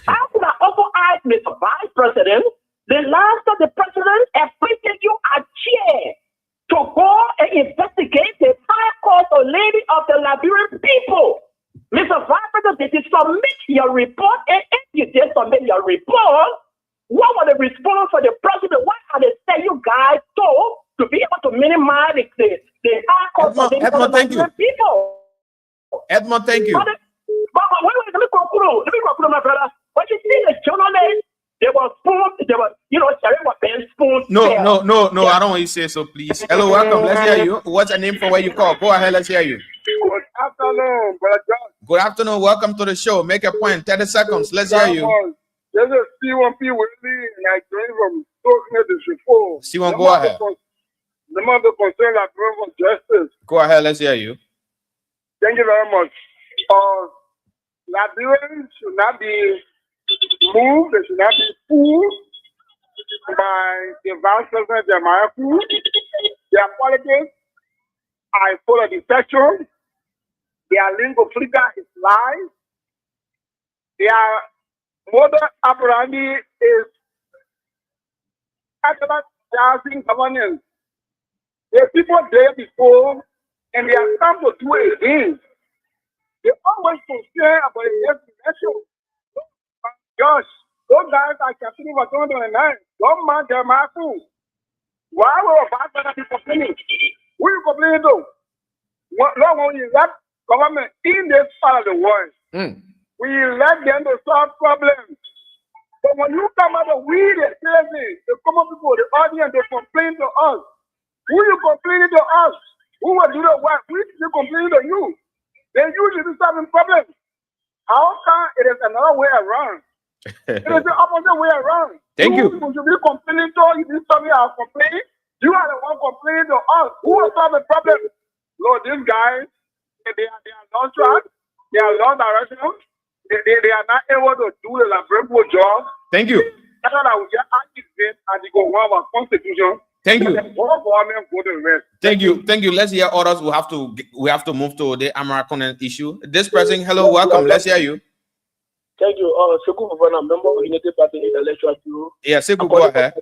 How could I also ask Mr. Vice President, the last of the president appointed you a chair to go and investigate the high cost of living of the Liberian people? Mr. Vice President, did you submit your report? And if you did submit your report, what was the response for the president? What are they saying you guys told to be able to minimize the high cost of living of the Liberian people? Edmond, thank you. But wait, let me conclude, my brother. But you see the journalists, they were spoon, they were, sharing what Ben spoon. No, I don't want you to say so, please. Hello, welcome. Let's hear you. What's the name from where you call? Go ahead, let's hear you. Good afternoon, Brother John. Good afternoon. Welcome to the show. Make a point. 30 seconds. Let's hear you. This is C1P Willie, and I joined from Stoke District 4. C1, go ahead. The matter concern Liberian justice. Go ahead. Let's hear you. Thank you very much. Liberians should not be moved. They should not be fooled by the Vice President Jamaica. Their politics are full of deception. Their lingua franca is lies. Their modus operandi is advertising governance. The people there before, and they are come to do it again. They always concern about the next election. Gosh, those guys are capturing for 2029. Don't mind their mouthful. Why will Vice President be complaining? Who are you complaining to? Long when you elect government in this part of the world, we elect them to solve problems. But when you come out of weed and crazy, the common people, the audience, they complain to us. Who are you complaining to us? Who will do the work? We still complaining to you. They usually solving problems. How come it is another way around? It is the opposite way around. Thank you. You should be complaining to you. This something are complaining. You are the one complaining to us. Who will solve the problem? Lord, these guys, they are lost track. They are lost direction. They are not able to do the Liberian job. Thank you. That's why we get activated and they go one of our constitution. Thank you. Thank you. Thank you. Let's hear others. We have to move to the American issue. This person, hello, welcome. Let's hear you. Thank you. Sekou, I'm a member of Unity Party Electoral Bureau. Yeah, Sekou, go ahead.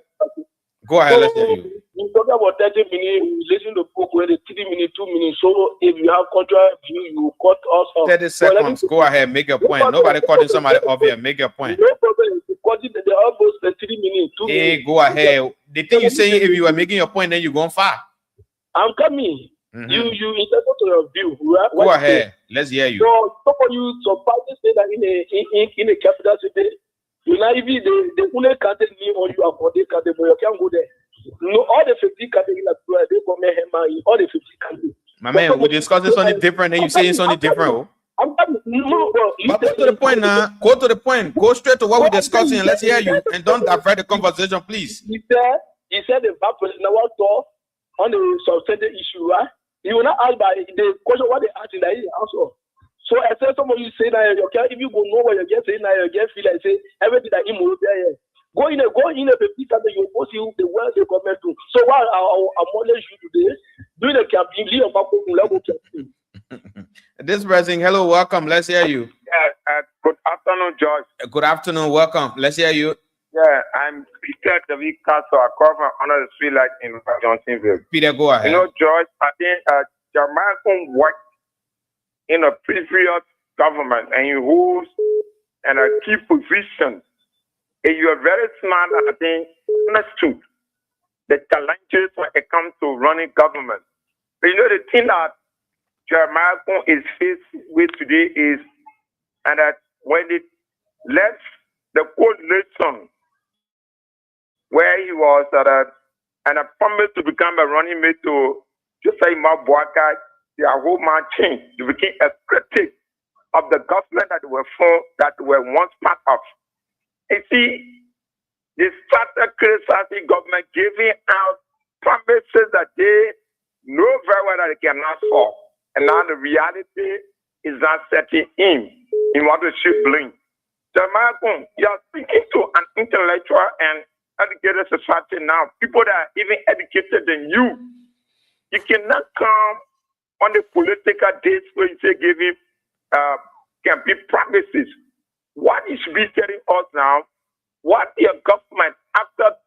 Go ahead, let's hear you. You talk about 30 minutes, listen to the book where the 3 minutes, 2 minutes. So if you have contrary view, you cut us off. 30 seconds. Go ahead, make your point. Nobody cutting somebody off here. Make your point. No problem. They almost 3 minutes, 2 minutes. Hey, go ahead. The thing you're saying, if you are making your point, then you're going far. I'm coming. You entitled to your view, right? Go ahead. Let's hear you. So some of you surprised say that in a capital city, you know if they only can't name or you afford they can't you can't go there. No, all the 50 categories they come here all the 50 categories. My man, we're discussing something different and you saying something different. But go to the point now. Go to the point. Go straight to what we're discussing and let's hear you. And don't divert the conversation, please. He said the vice president was talk on the substantive issue, right? He will not ask by the question what they ask in the answer. So I said some of you say that if you go know what you get saying now you get feel like say everything that he moved there. Go in a people that you post you the world they comment to. So while I'll acknowledge you today, do the campaign leave level campaign. This person, hello, welcome. Let's hear you. Yeah, good afternoon, George. Good afternoon, welcome. Let's hear you. Yeah, I'm Peter David Castle. I come from under the street light in Johnsonville. Peter, go ahead. You know, George, I think Jamaican worked in a previous government and he holds a key position. And you are very smart, I think, understood the challenges when it comes to running government. But you know, the thing that Jamaican is faced with today is and that when it left the coalition where he was and a promise to become a running mate to Joseph Mabuaka, their whole man changed. They became a critic of the government that were formed, that were once part of. You see, they started criticizing government, giving out promises that they know very well that they cannot solve. And now the reality is not setting in what the ship blame. Jamaican, you are speaking to an intellectual and educated society now, people that are even educated than you. You cannot come on the political dates where you say giving campaign promises. What you should be telling us now, what your government, after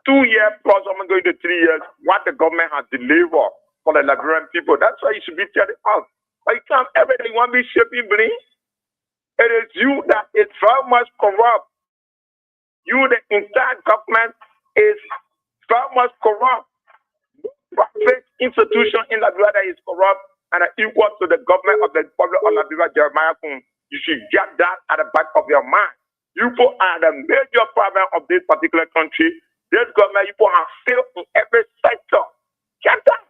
2 years plus, I'm going to 3 years, what the government has delivered for the Liberian people. That's why you should be telling us. But you can't everything want to be shaping blame. It is you that is very much corrupt. You, the entire government, is very much corrupt. Private institution in Liberia that is corrupt and equal to the government of the Republic of Liberia, Jeremiah Kun. You should get that at the back of your mind. You people are the major problem of this particular country. This government, you people have failed in every sector. Get that.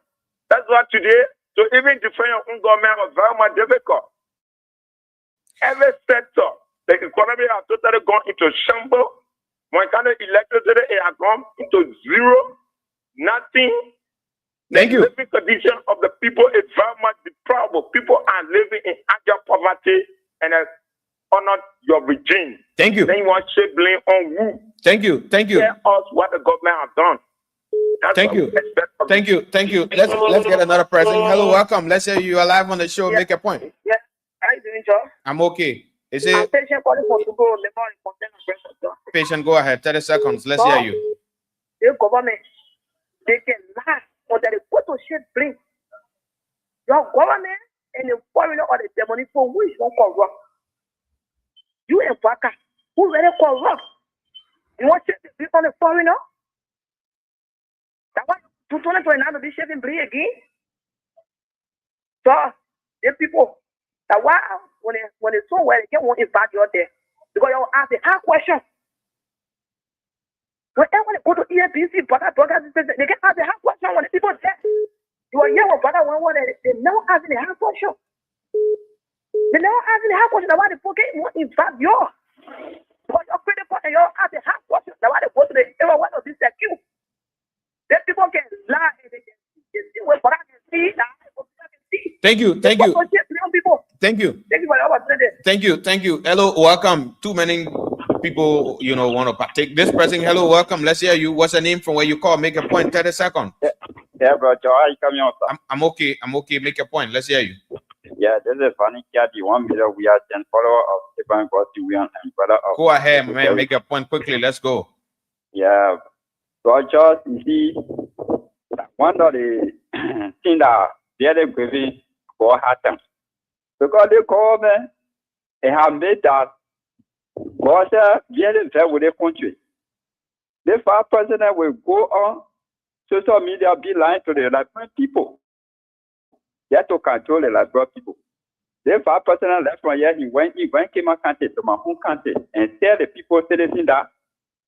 That's why today, to even defend your own government was very much difficult. Every sector, the economy has totally gone into shambles. When kind of electricity it has gone into zero, nothing. Thank you. The living condition of the people is very much deplorable. People are living in actual poverty and honor your regime. Thank you. Then you want to blame on who? Thank you. Thank you. Tell us what the government has done. That's Thank you. Thank you. Thank you. Let's get another person. Hello, welcome. Let's say you are live on the show. Yeah. Make a point. Yeah. How you doing, Joe? I'm okay. Is I'm it patient calling for to go Lebanon in container pressure. patient? Go ahead. 30 seconds. Let's hear you. The government, they can lie or that they put to shit bring. Your government and the foreigner or the demonic for who is not corrupt. You and Baka, who very corrupt. You want to be on the foreigner? That one, 2029 to be shaving bring again. So, the people, that why when they so well, they can't want to invite you out there. Because you ask the hard question. Whenever they go to EFBC, brother, they can ask the hard question when the people say, you are here with brother, they never ask the hard question. They never ask the hard question. That's why the people can't want to invite you. Because you're critical and you ask the hard question. That's why they go to the area one of this queue. Then people can lie and they can see what brother can see. Thank you. Thank you. Thank you. Thank you for your opportunity. Thank you. Thank you. Hello, welcome. Too many people, want to partake. This person, hello, welcome. Let's hear you. What's the name from where you call? Make a point. 30 seconds. Yeah, bro. Joe, how you coming out? I'm okay. I'm okay. Make a point. Let's hear you. Yeah, this is funny cat. The 1 million we are 10 follower of Divine Body we and brother of. Go ahead, man. Make a point quickly. Let's go. Yeah. So just you see, one of the things that they're giving for happen. Because the government, they have made that Russia really fair with the country. The far president will go on social media, be lying to the Liberian people. They have to control the black people. Then for personal left from here, he went came out country to my home country and tell the people citizens that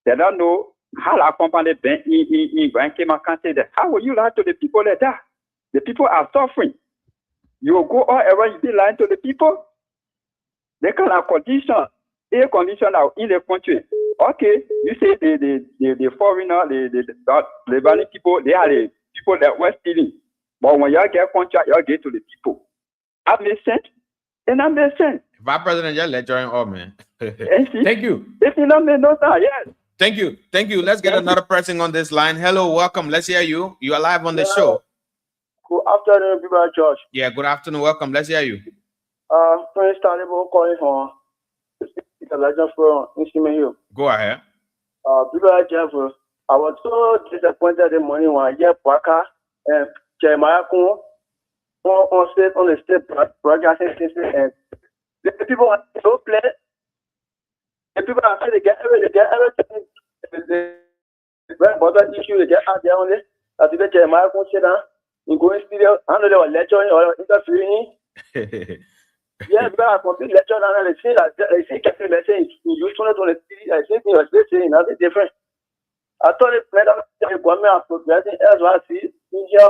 they don't know how la company been in Grand came out country. How will you lie to the people like that? The people are suffering. You will go all around, you be lying to the people. They kind of condition, air condition out in the country. Okay, you say the foreigner, the Lebanese people, they are the people that were stealing. But when you get contract, you get to the people. That makes sense. And that makes sense. Vice President, just let join all, man. Thank you. If you don't know that, yes. Thank you. Thank you. Let's get another person on this line. Hello, welcome. Let's hear you. You are live on the show. Good afternoon, people, George. Yeah, good afternoon. Welcome. Let's hear you. Prince Talibo calling from the Legend from Instrument Hill. Go ahead. People, Jeff, I was so disappointed the morning when I hear Parker and Jeremiah Kuhn on the state broadcasting system, and the people are so played. The people are trying to get everything. The very important issue they get out there only. As the Jeremiah Kuhn said, in going studio, I know they were lecturing or interfering. Yeah, because I complete lecture and they say that they say Captain message in use 2023. I think it was saying nothing different. I thought it meant that the government are progressing as well as India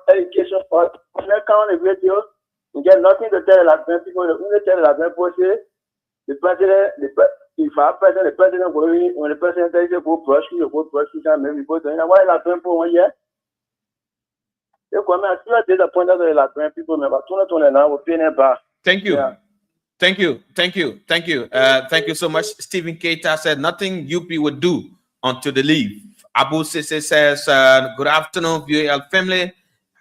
education for America on the radio. You get nothing to tell the people. The only tell the people say the president, if our president, the president going when the president says go prosecute, and maybe go to why the people 1 year. The government are still disappointed with the people. Remember, 2020 now we're paying it back. Thank you. Yeah. Thank you. Thank you. Thank you. Thank you so much. Stephen Keita said nothing UP would do until they leave. Abu Sisse says, good afternoon, VUL family.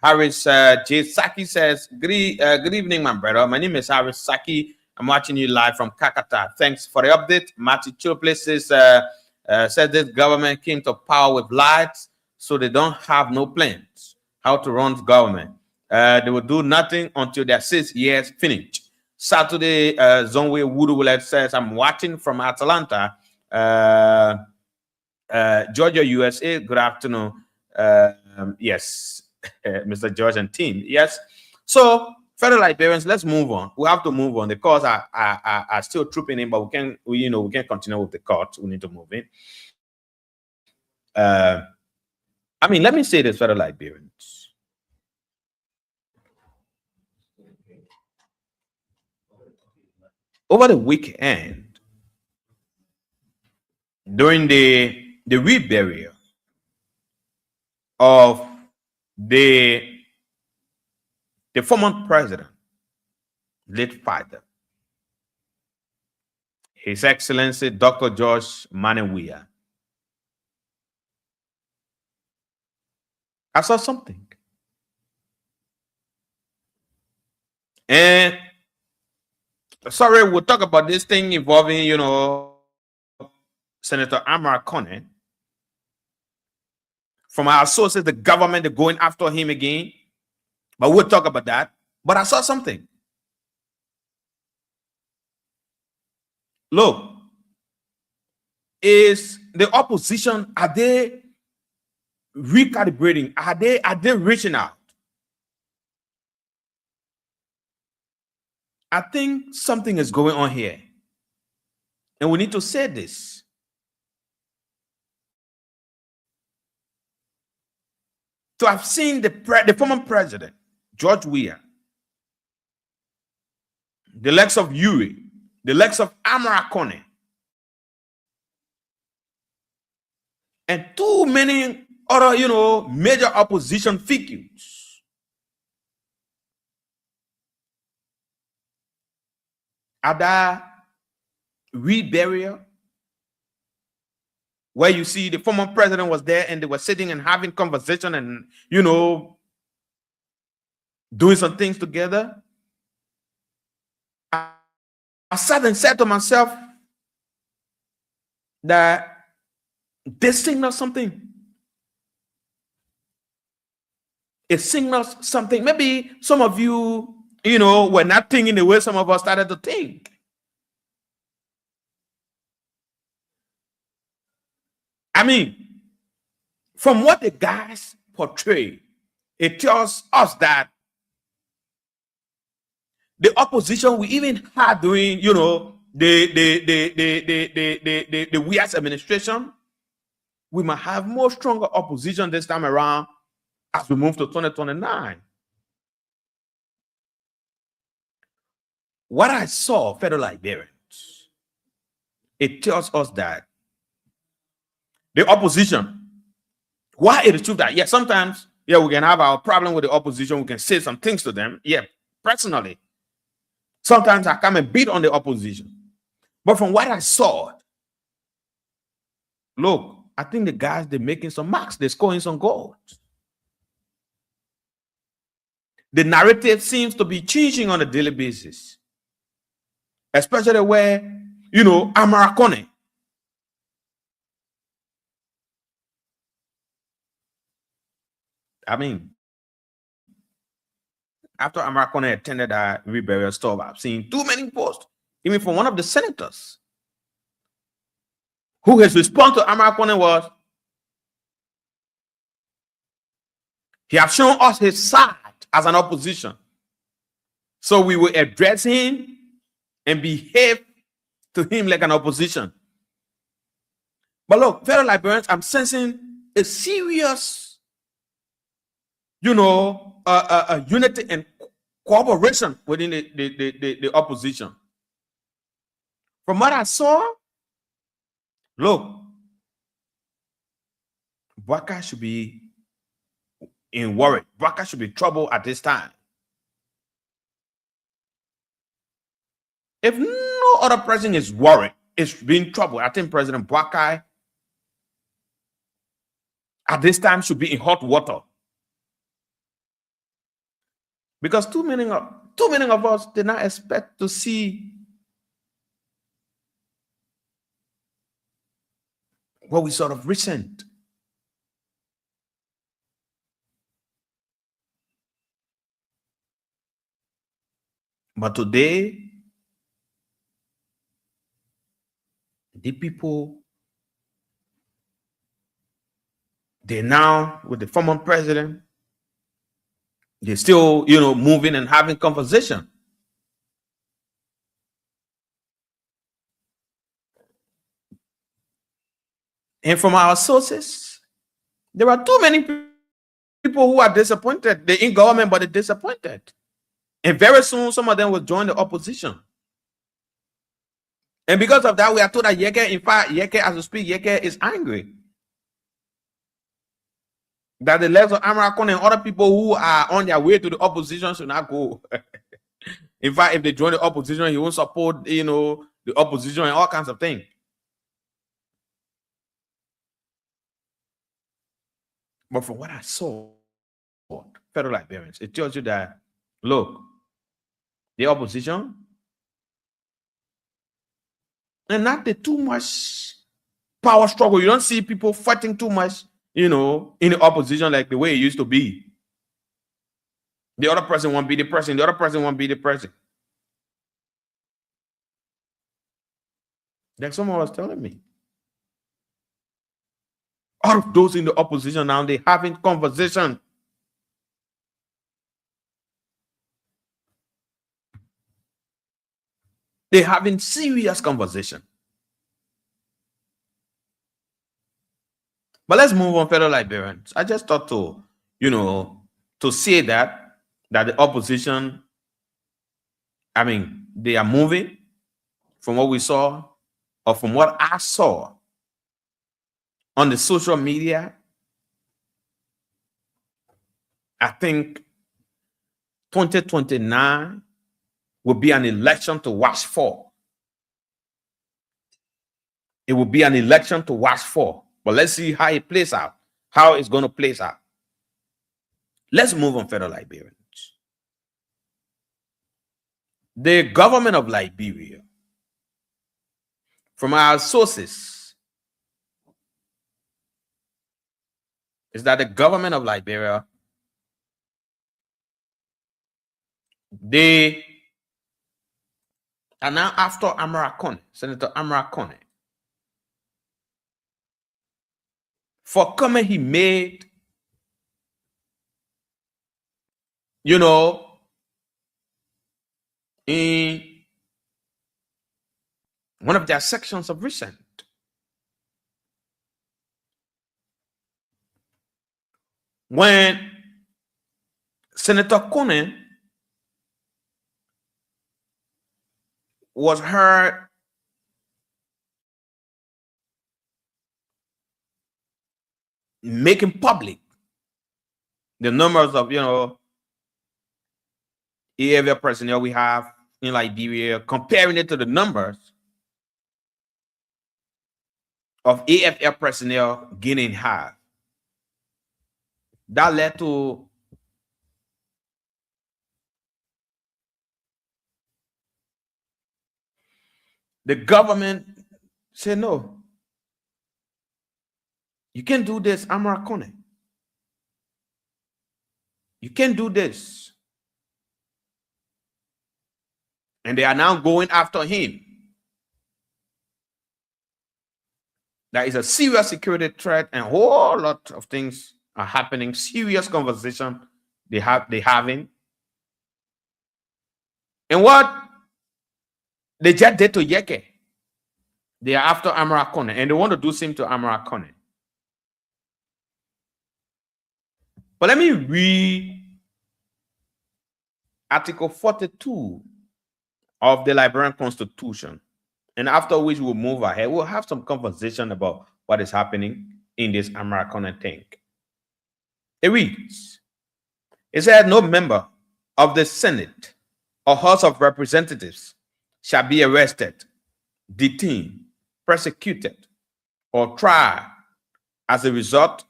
Harris J. Saki says, good evening, my brother. My name is Harris Saki. I'm watching you live from Kakata. Thanks for the update. Matthew Chople says this government came to power with lights, so they don't have no plans how to run the government. They will do nothing until their 6 years finished. Saturday, Zonwe Woodwillet says, I'm watching from Atlanta, Georgia, USA. Good afternoon. Yes, Mr. George and team. Yes. So, fellow Liberians, let's move on. We have to move on. The courts are still trooping in, but we can continue with the court. We need to move in. I mean, let me say this, fellow Liberians. Over the weekend, during the reburial of the former president, late father, His Excellency Dr. George Manawia, I saw something. And sorry, we'll talk about this thing involving, Senator Amara Kone. From our sources, the government are going after him again. But we'll talk about that. But I saw something. Look, is the opposition, are they recalibrating? Are they reaching out? I think something is going on here. And we need to say this. To have seen the former president, George Weah, the likes of Yuri, the likes of Amara Kone, and too many other, major opposition figures at that reburial, where you see the former president was there and they were sitting and having conversation and, doing some things together. I sat and said to myself that this signals something. It signals something. Maybe some of you, were not thinking the way some of us started to think. I mean, from what the guys portray, it tells us that the opposition we even had during, you know, the WIAS administration, we might have more stronger opposition this time around as we move to 2029. What I saw, fellow Liberians, it tells us that the opposition, why it is true that, yeah, sometimes, yeah, we can have our problem with the opposition, we can say some things to them. Yeah, personally, sometimes I come and beat on the opposition. But from what I saw, look, I think the guys, they're making some marks, they're scoring some goals. The narrative seems to be changing on a daily basis, especially where, you know, Amarakone. I mean, after Amarakone attended our reburial stop, I've seen too many posts, even from one of the senators, who his response to Amarakone was, he has shown us his side as an opposition, so we will address him and behave to him like an opposition. But look, fellow Liberians, I'm sensing a serious, you know, unity and cooperation within the opposition. From what I saw, look, Bwaka should be in worry. Bwaka should be trouble at this time. If no other president is worried, is being trouble, I think President Bwaka at this time should be in hot water. Because too many of us did not expect to see what we sort of resent. But today, the people, they're now with the former president, they're still, you know, moving and having conversation. And from our sources, there are too many people who are disappointed. They're in government, but they're disappointed. And very soon, some of them will join the opposition. And because of that, we are told that Yeke, in fact, Yeke, as we speak, Yeke is angry that the legs of Amarakon and other people who are on their way to the opposition should not go. In fact, if they join the opposition, he won't support, you know, the opposition and all kinds of things. But from what I saw, fellow Liberians, it tells you that, look, the opposition, and not the too much power struggle. You don't see people fighting too much, you know, in the opposition like the way it used to be. The other person won't be the president. The other person won't be the president. Like someone was telling me. All of those in the opposition now, they having conversation. They're having serious conversation. But let's move on, fellow Liberians. I just thought to, you know, to say that the opposition, I mean, they are moving from what we saw, or from what I saw on the social media. I think 2029 will be an election to watch for. It will be an election to watch for. But let's see how it plays out, how it's going to play out. Let's move on, fellow Liberians. The government of Liberia, from our sources, is that the government of Liberia, they are now after Amarakone, Senator Amarakone, for comment he made, you know, in one of their sections of recent. When Senator Kone was heard making public the numbers of, AFL personnel we have in Liberia, comparing it to the numbers of AFL personnel Guinea have, that led to the government say, no, you can't do this, Amara Kone. You can't do this. And they are now going after him. There is a serious security threat, and a whole lot of things are happening. Serious conversation they're having. And what they just did to Yeke, they are after Amara Kone, and they want to do same to Amara Kone. But let me read Article 42 of the Liberian Constitution, and after which we'll move ahead. We'll have some conversation about what is happening in this Amara Kone thing. It reads, it said, no member of the Senate or House of Representatives shall be arrested, detained, persecuted, or tried as a result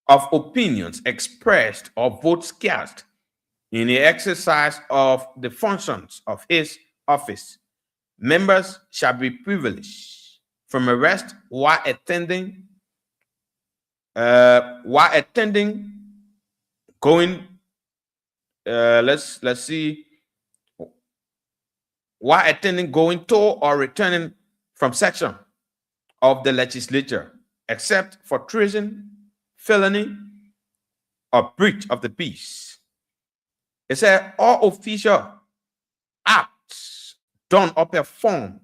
of opinions expressed or votes cast in the exercise of the functions of his office. Members shall be privileged from arrest while attending going to or returning from section of the legislature, except for treason, felony, or breach of the peace. It said all official acts done or performed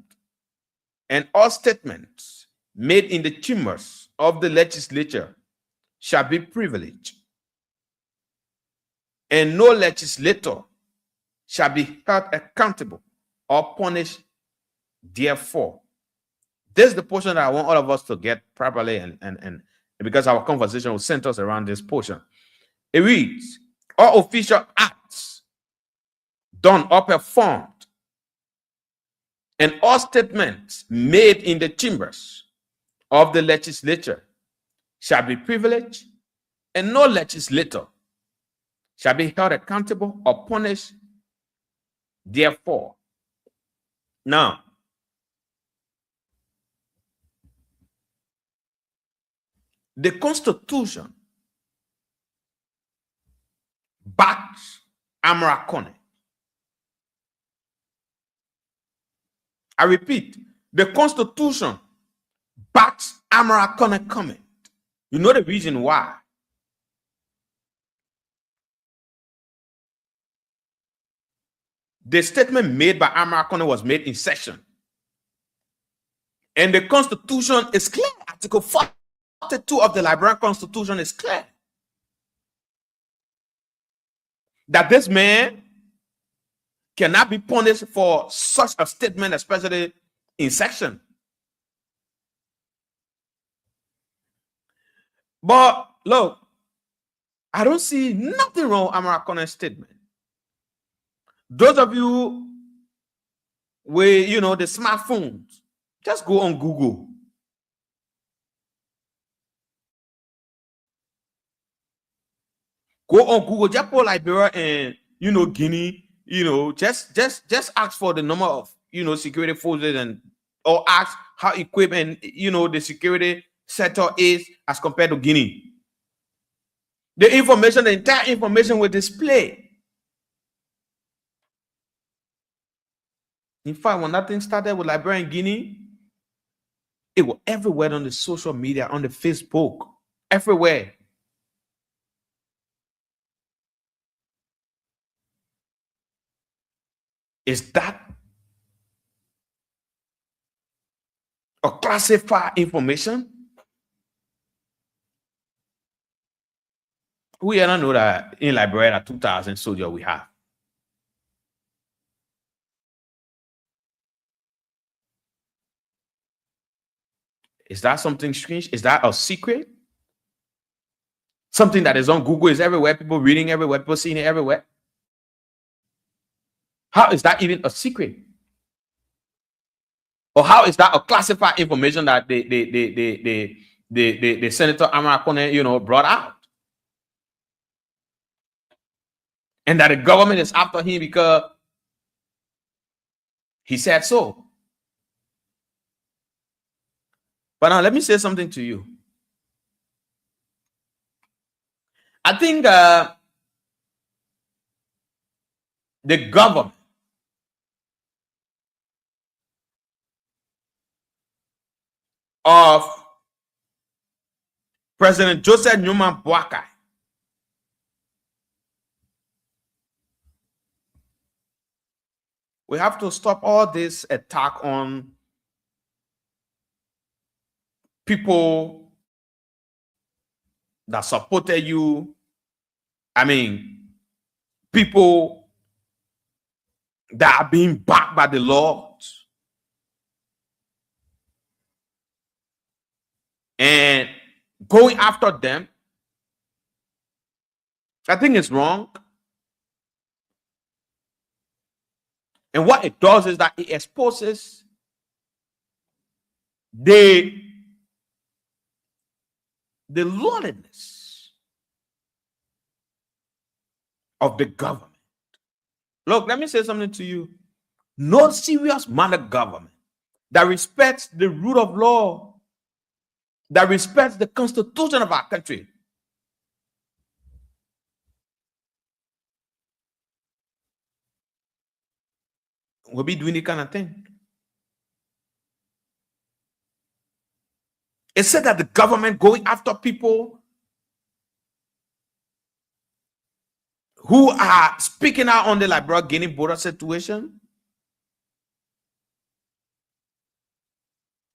and all statements made in the chambers of the legislature shall be privileged, and no legislator shall be held accountable or punished therefore. This is the portion that I want all of us to get properly, and because our conversation will center us around this portion. It reads, all official acts done or performed and all statements made in the chambers of the legislature shall be privileged, and no legislator shall be held accountable or punished therefore. Now, the Constitution backs Amara Kone. I repeat, the Constitution backs Amara Kone comment. You know the reason why? The statement made by Amara Kone was made in session. And the Constitution is clear. Article 42 of the Liberian Constitution is clear that this man cannot be punished for such a statement, especially in session. But look, I don't see nothing wrong with Amara Kone's statement. Those of you with, the smartphones, just go on Google. Go on Google, just put Liberia and, Guinea, just ask for the number of, security forces or ask how equipped and, the security sector is as compared to Guinea. The entire information will display. In fact, when that thing started with Liberia and Guinea, it was everywhere on the social media, on the Facebook, everywhere. Is that a classified information? We don't know that in Liberia 2,000 soldiers we have. Is that something strange? Is that a secret? Something that is on Google, is everywhere, people reading everywhere, people seeing it everywhere. How is that even a secret? Or how is that a classified information that the Senator Amakone, brought out? And that the government is after him because he said so. But now let me say something to you. I think the government of President Joseph Newman Boakai we have to stop all this attack on people that supported you. I mean, people that are being backed by the Lord. And going after them, I think it's wrong. And what it does is that it exposes the lawlessness of the government. Look, let me say something to you. No serious minded government that respects the rule of law, that respects the constitution of our country, will be doing the kind of thing. It said that the government going after people who are speaking out on the Liberia Guinea border situation.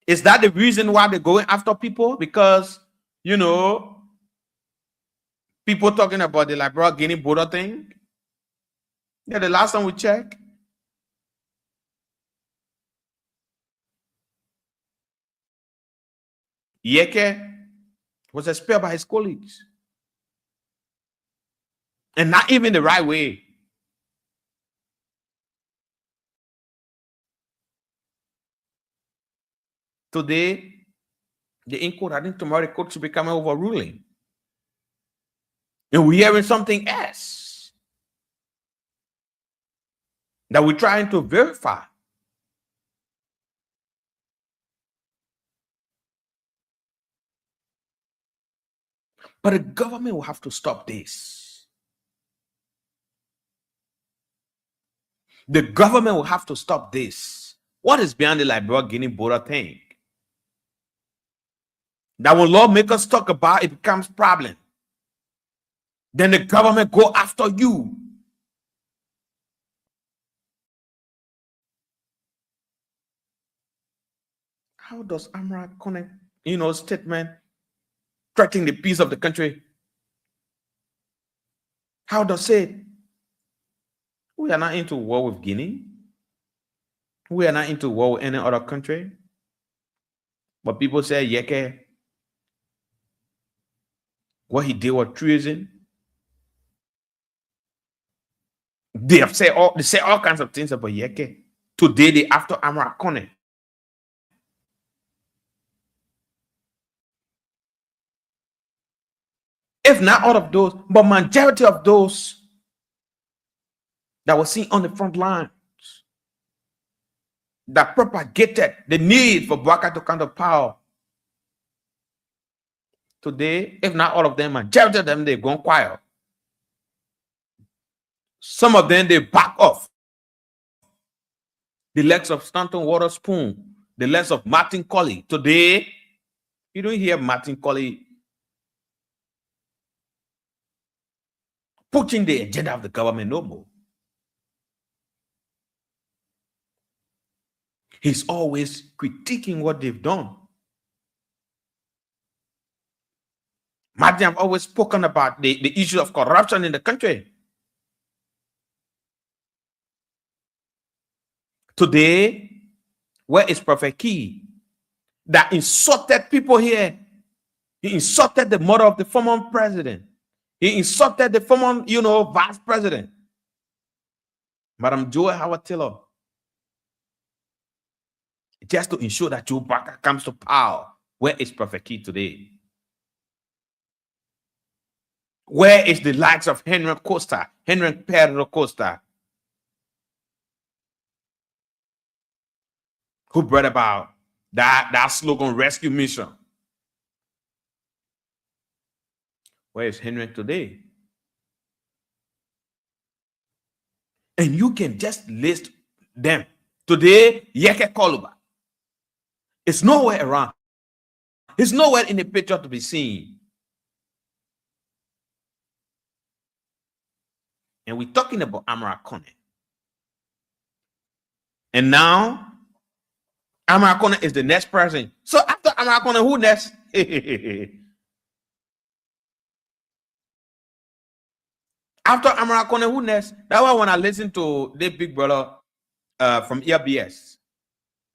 Is that the reason why they're going after people? Because, people talking about the Liberia Guinea border thing. Yeah, the last time we checked, Yeke was expelled by his colleagues. And not even the right way. Today, the in-court, I think tomorrow the court should become overruling. And we're hearing something else that we're trying to verify. But the government will have to stop this. The government will have to stop this. What is behind the Liberia Guinea border thing? That when lawmakers talk about it becomes problem. Then the government go after you. How does Amra connect, statement threatening the peace of the country? How does it? We are not into war with Guinea. We are not into war with any other country. But people say, Yeke, what he did was treason. They say all kinds of things about Yeke. Today they after Amra Kone. If not all of those, but majority of those that were seen on the front lines that propagated the need for Bwaka to come to power. Today, if not all of them, majority of them, they've gone quiet. Some of them, they back off. The legs of Stanton Waterspoon, the legs of Martin Colley. Today, you don't hear Martin Colley pushing the agenda of the government no more. He's always critiquing what they've done. Martin have always spoken about the issue of corruption in the country. Today, where is Prophet Key that insulted people here? He insulted the mother of the former president. He insulted the former, vice president, Madam Joy Howard Taylor, just to ensure that Joe Barker comes to power. Where is Prophet Key today? Where is the likes of Henry Pedro Costa, who brought about that slogan, rescue mission? Where is Henry today? And you can just list them. Today, Yeke Koluba is nowhere around. He's nowhere in the picture to be seen. And we're talking about Amara Kone. And now, Amara Kone is the next person. So after Amara Kone, who next? After Amara Kone, who next? That's why when I listen to the big brother from ERBS,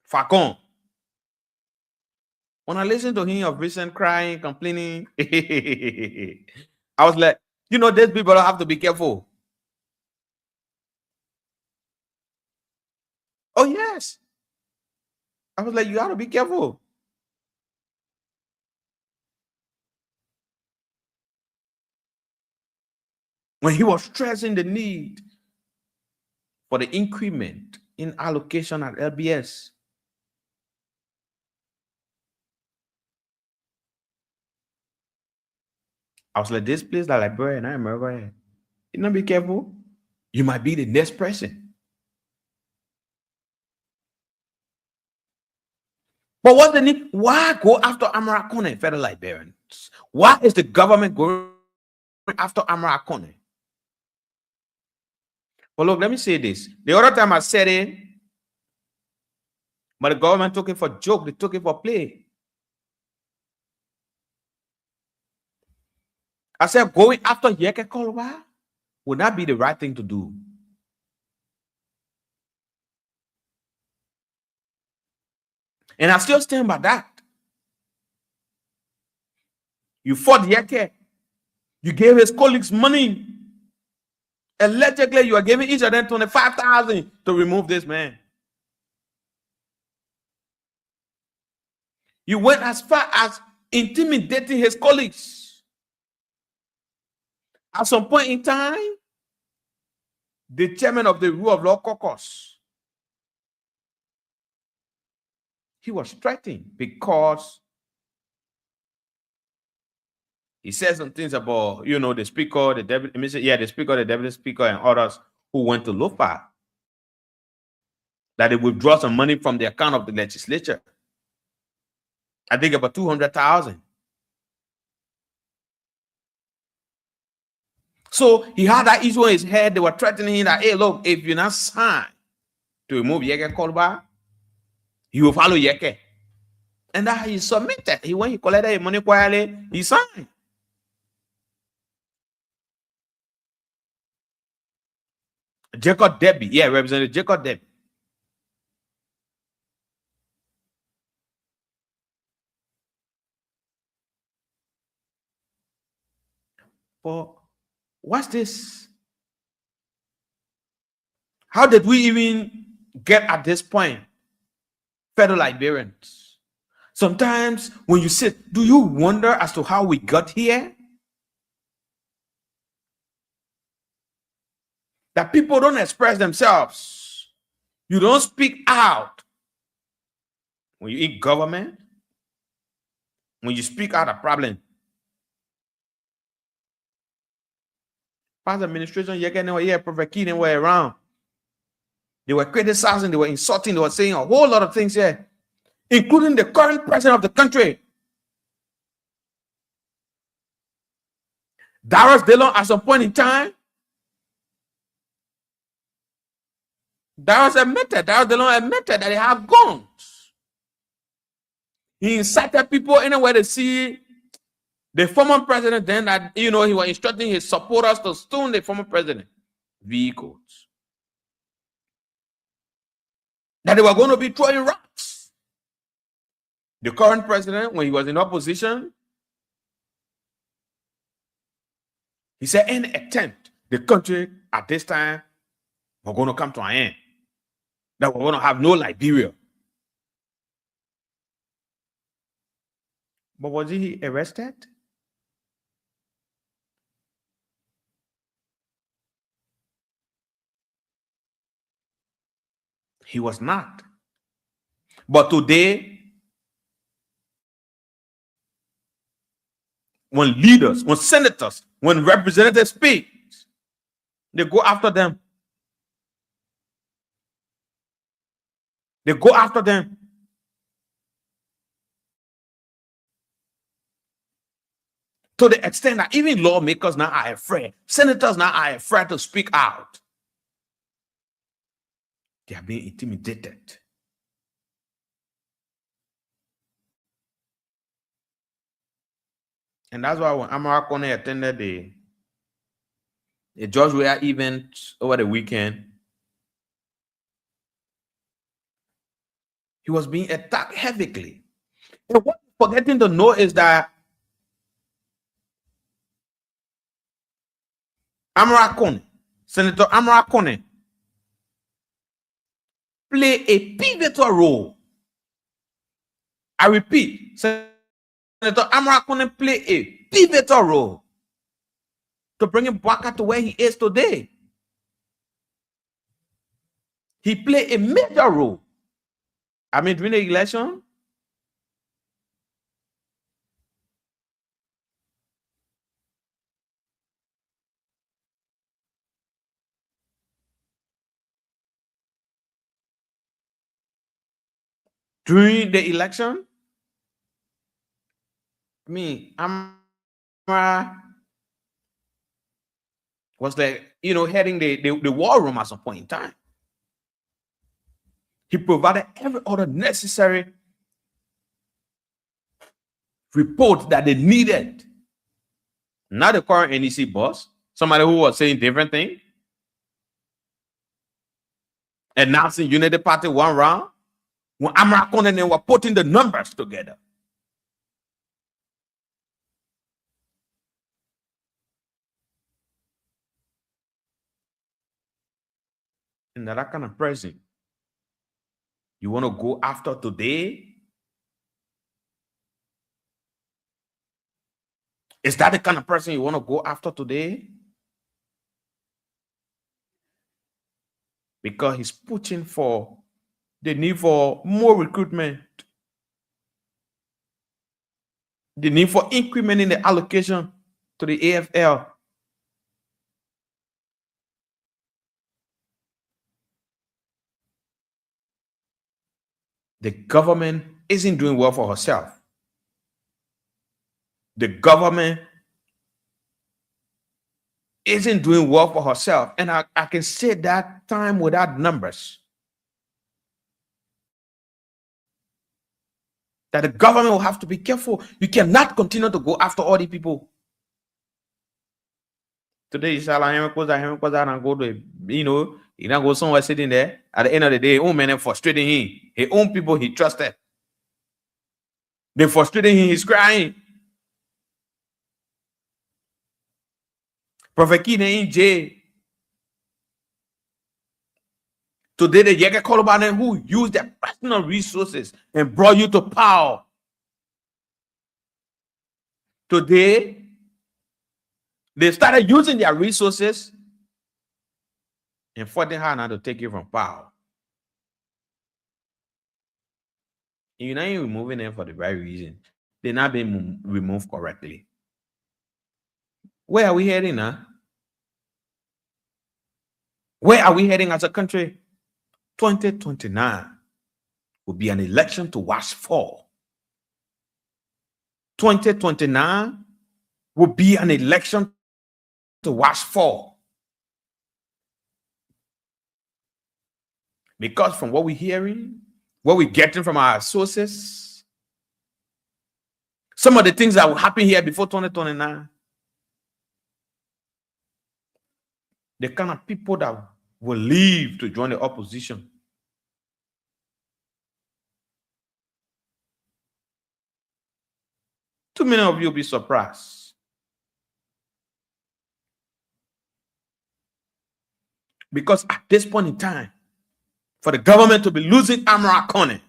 Facon, when I listen to him of recent crying, complaining, I was like, this big brother have to be careful. Oh, yes. I was like, you got to be careful. When he was stressing the need for the increment in allocation at LBS, I was like, this place, the librarian, I remember, you know, be careful. You might be the next person. But what's the need? Why go after Amara Kone, federal librarians? Why is the government going after Amara Kone? Well, look, let me say this. The other time I said it, but the government took it for joke. They took it for play. I said going after Yeke Koluba would not be the right thing to do. And I still stand by that. You fought Yeke. You gave his colleagues money. Allegedly, you are giving each of them 25,000 to remove this man. You went as far as intimidating his colleagues. At some point in time, the chairman of the Rule of Law Caucus, he was threatened because he said some things about, the speaker, the speaker, the deputy speaker, and others who went to Lofa, that they withdraw some money from the account of the legislature. I think about 200,000. So he had that issue in his head. They were threatening him that, hey, look, if you're not signed to remove Yeke Koluba, he will follow Yeke. And that he submitted. When he collected his money quietly, he signed. Jacob Debbie, Representative Jacob Debbie. But what's this? How did we even get at this point? Federal librarians. Sometimes when you sit, do you wonder as to how we got here? That people don't express themselves. You don't speak out. When you in government, when you speak out a problem. Past administration, Yeke were here, Prophet Key were around. They were criticizing, they were insulting, they were saying a whole lot of things here, including the current president of the country. Darius Dillon, at some point in time, That was admitted. That was the law admitted that they have guns. He incited people anywhere to see the former president. Then that he was instructing his supporters to stone the former president vehicles. That they were going to be throwing rocks. The current president, when he was in opposition, he said any attempt, the country at this time, we're going to come to an end. That we're going to have no Liberia. But was he arrested? He was not. But today, when leaders, when senators, when representatives speak, they go after them. They go after them. To the extent that even lawmakers now are afraid. Senators now are afraid to speak out. They are being intimidated. And that's why when Amara Kone attended the George Weah event over the weekend, he was being attacked heavily. And what you're forgetting to know is that Amara Kone, Senator Amara Kone, play a pivotal role. I repeat, Senator Amara Kone play a pivotal role to bring him back to where he is today. He played a major role. I mean, during the election, I mean, Amara was heading the war room at some point in time. He provided every other necessary report that they needed. Not the current NEC boss, somebody who was saying different things, announcing Unity Party one round, when Amara Kone and they were putting the numbers together. And that kind of person you want to go after today? Is that the kind of person you want to go after today? Because he's pushing for the need for more recruitment, the need for incrementing the allocation to the AFL. The government isn't doing well for herself. The government isn't doing well for herself. And I can say that time without numbers. That the government will have to be careful. You cannot continue to go after all the people. Today, you say, and go to, you don't go somewhere sitting there. At the end of the day, own men frustrating him. His own people he trusted. They frustrating him, he's crying. Prophet Kine in jail. Today, the Yeke Kolobane who used their personal resources and brought you to power. Today, they started using their resources and fighting hard now to take you from power. And you're not even removing them for the right reason. They're not being removed correctly. Where are we heading now? Where are we heading as a country? 2029 will be an election to watch for. 2029 will be an election to watch for. Because from what we're hearing, what we're getting from our sources, some of the things that will happen here before 2029, the kind of people that will leave to join the opposition. Too many of you will be surprised. Because at this point in time, for the government to be losing Amara Kone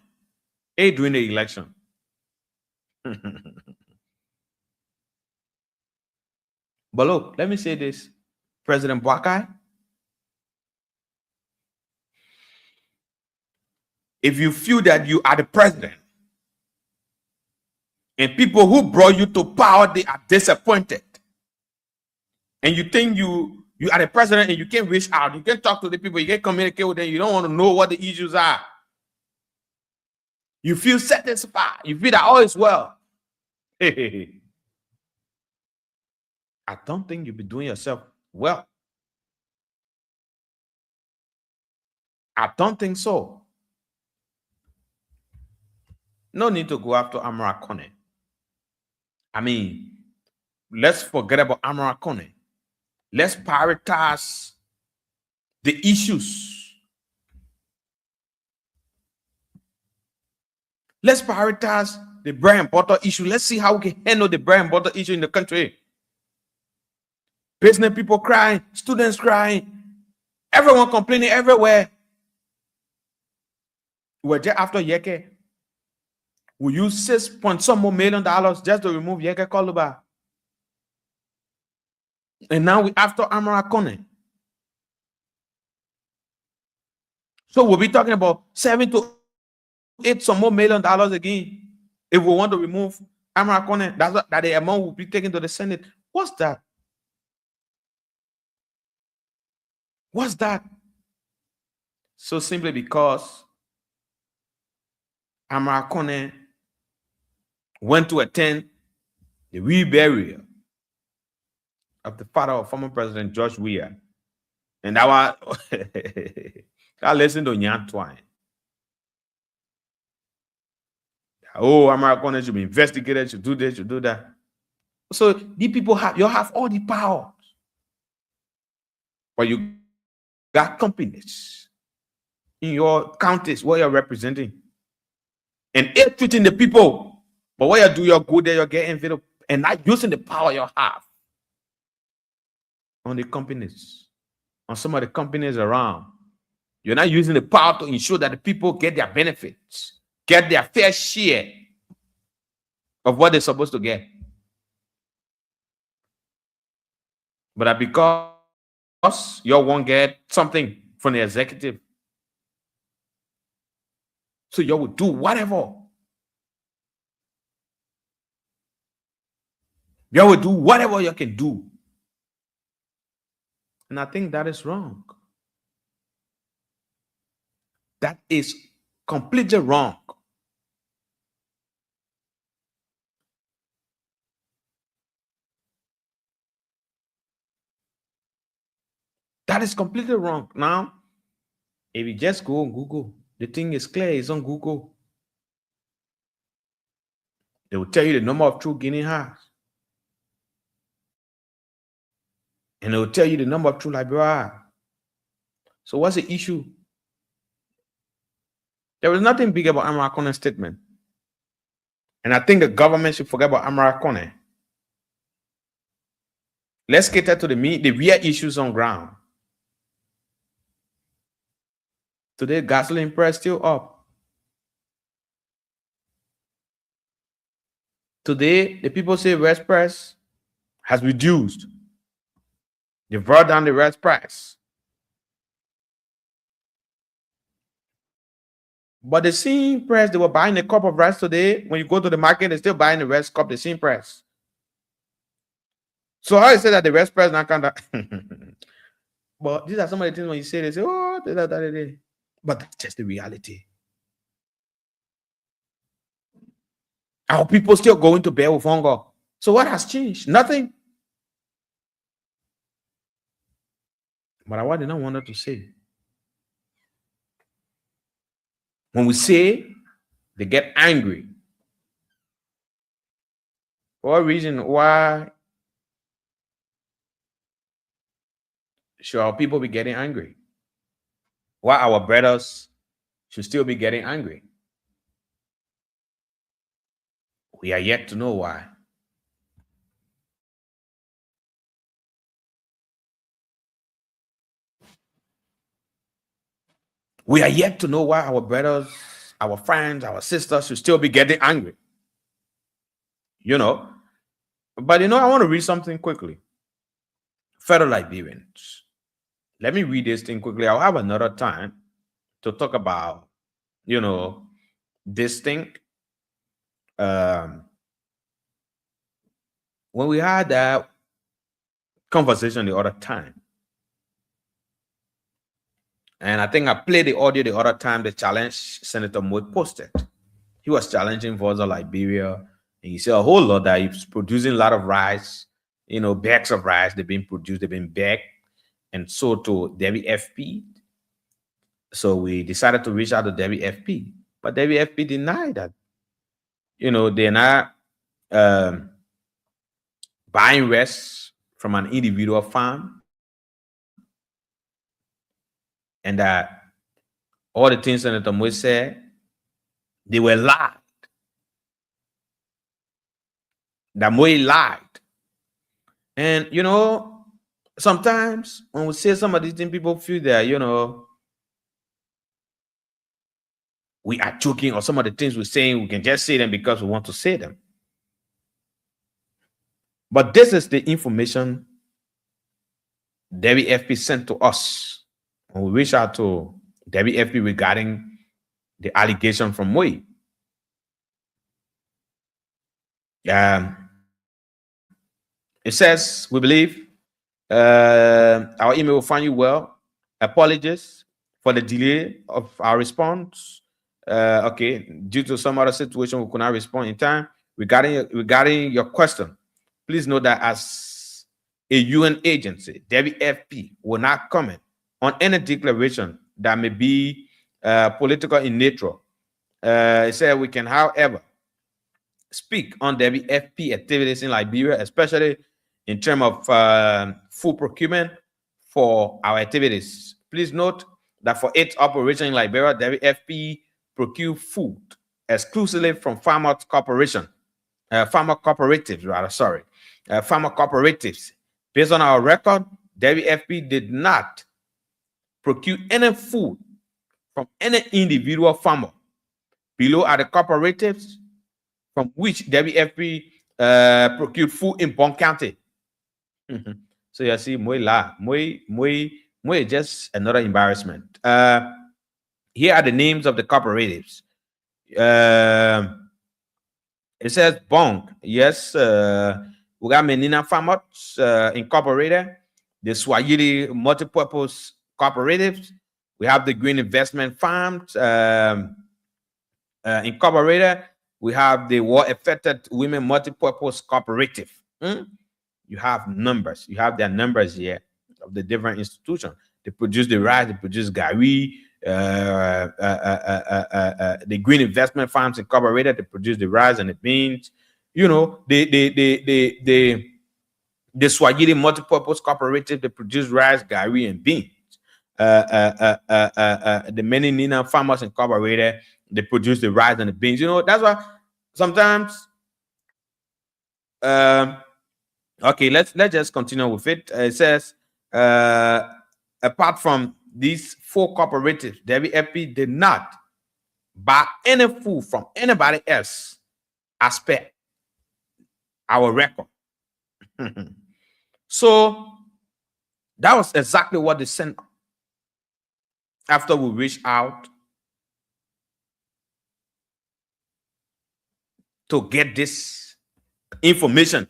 during the election. But look, let me say this. President Boakai, if you feel that you are the president and people who brought you to power, they are disappointed, and you think you are the president and you can't reach out, you can't talk to the people, you can't communicate with them, you don't want to know what the issues are, you feel satisfied, you feel that all is well. I don't think you'll be doing yourself well. I don't think so. No need to go after Amara Kone. I mean, let's forget about Amara Kone. Let's prioritize the issues. Let's prioritize the bread and butter issue. Let's see how we can handle the bread and butter issue in the country. Business people crying, students crying, everyone complaining everywhere. We're just after Yeke. We use $6 more million just to remove Yeke Koluba. And now we after Amara Kone. So we'll be talking about $7 to $8 more million again. If we want to remove Amara Kone, that's what that the amount will be taken to the Senate. What's that? What's that? So simply because Amara Kone went to attend the reburial of the father of former President George Weah. And that was I listened to Nyan Twine. Oh, Amara Kone should be investigated, should do this, should do that. So these people you have all the power. But you got companies in your counties where you're representing. And treating the people. But when you do your good there, you're getting video and not using the power you have on the companies, on some of the companies around. You're not using the power to ensure that the people get their benefits, get their fair share of what they're supposed to get. But because you won't get something from the executive, so you will do whatever. You will do whatever you can do. And I think that is wrong. That is completely wrong. That is completely wrong. Now, if you just go on Google, the thing is clear, it's on Google. They will tell you the number of true Guinea has. And they will tell you the number of true Liberia. So what's the issue? There was nothing big about Amara Kone's statement. And I think the government should forget about Amara Kone. Let's cater to the real issues on ground. Today, gasoline price still up. Today, the people say rice price has reduced. They brought down the rice price. But the same price they were buying a cup of rice today, when you go to the market, they're still buying the rice cup the same price. So how you say that the rice price not kind of but these are some of the things when you say they say, oh, but that's just the reality. Our people still going to bear with hunger. So what has changed? Nothing. But what did I want to say? When we say they get angry, for what reason? Why should our people be getting angry? Why our brothers should still be getting angry? We are yet to know why. We are yet to know why our brothers, our friends, our sisters should still be getting angry. You know, but I want to read something quickly. Fellow Liberians, let me read this thing quickly. I'll have another time to talk about, this thing. When we had that conversation the other time, and I think I played the audio the other time, the challenge Senator Moore posted. He was challenging Voice of Liberia, and he said a whole lot that he's producing a lot of rice, bags of rice, they've been produced, they've been bagged and sold to WFP. So we decided to reach out to WFP, but WFP denied that. They're not buying rice from an individual farm, and that all the things Senator Moore said, they were lied. That Moore lied. And, sometimes when we say some of these things, people feel that, we are joking, or some of the things we're saying, we can just say them because we want to say them. But this is the information WFP sent to us when we reached out to WFP regarding the allegation from Moore. It says, we believe our email will find you well. Apologies for the delay of our response. Due to some other situation, we could not respond in time. Regarding your question, please know that as a UN agency, WFP will not comment on any declaration that may be political in nature. It said we can, however, speak on WFP activities in Liberia, especially in terms of food procurement for our activities. Please note that for its operation in Liberia, WFP procure food exclusively from farmer cooperatives. Based on our record, WFP did not procure any food from any individual farmer. Below are the cooperatives from which WFP procured food in Bon County. So you see, Moy is just another embarrassment. Here are the names of the cooperatives. It says Bong. Yes, we got Menina Farmers Incorporated, the Swahili Multipurpose Cooperatives. We have the Green Investment Farms Incorporated. We have the War Affected Women Multipurpose Cooperative. You have numbers. You have their numbers here of the different institutions. They produce the rice, they produce gari. The Green Investment Farms Incorporated, they produce the rice and the beans. The Swahili Multipurpose Cooperative, they produce rice, gari, and beans. The many Nina Farmers Incorporated, they produce the rice and the beans. That's why sometimes. Okay, let's just continue with it. It says, apart from these 4 cooperatives, WFP did not buy any food from anybody else as per our record. So that was exactly what they sent after we reached out to get this information.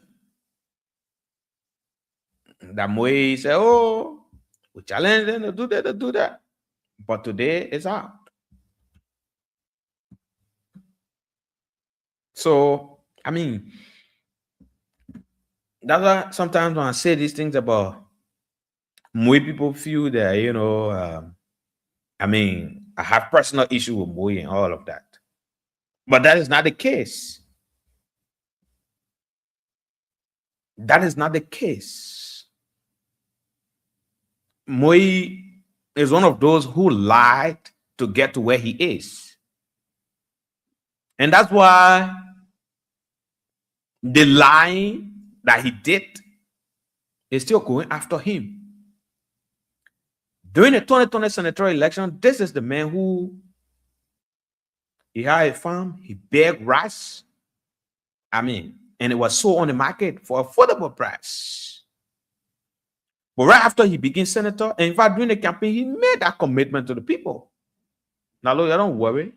That Moe said, oh, we challenge them to do that. But today it's out. So, I mean, that's why sometimes when I say these things about Moe, people feel that, I mean, I have personal issue with Moy and all of that. But that is not the case. That is not the case. Moy is one of those who lied to get to where he is. And that's why the lying that he did is still going after him. During the 2020 senatorial election, this is the man who he had a farm, he begged rice. And it was sold on the market for affordable price. But right after he became senator, and in fact, during the campaign, he made that commitment to the people. Now, Lord, don't worry.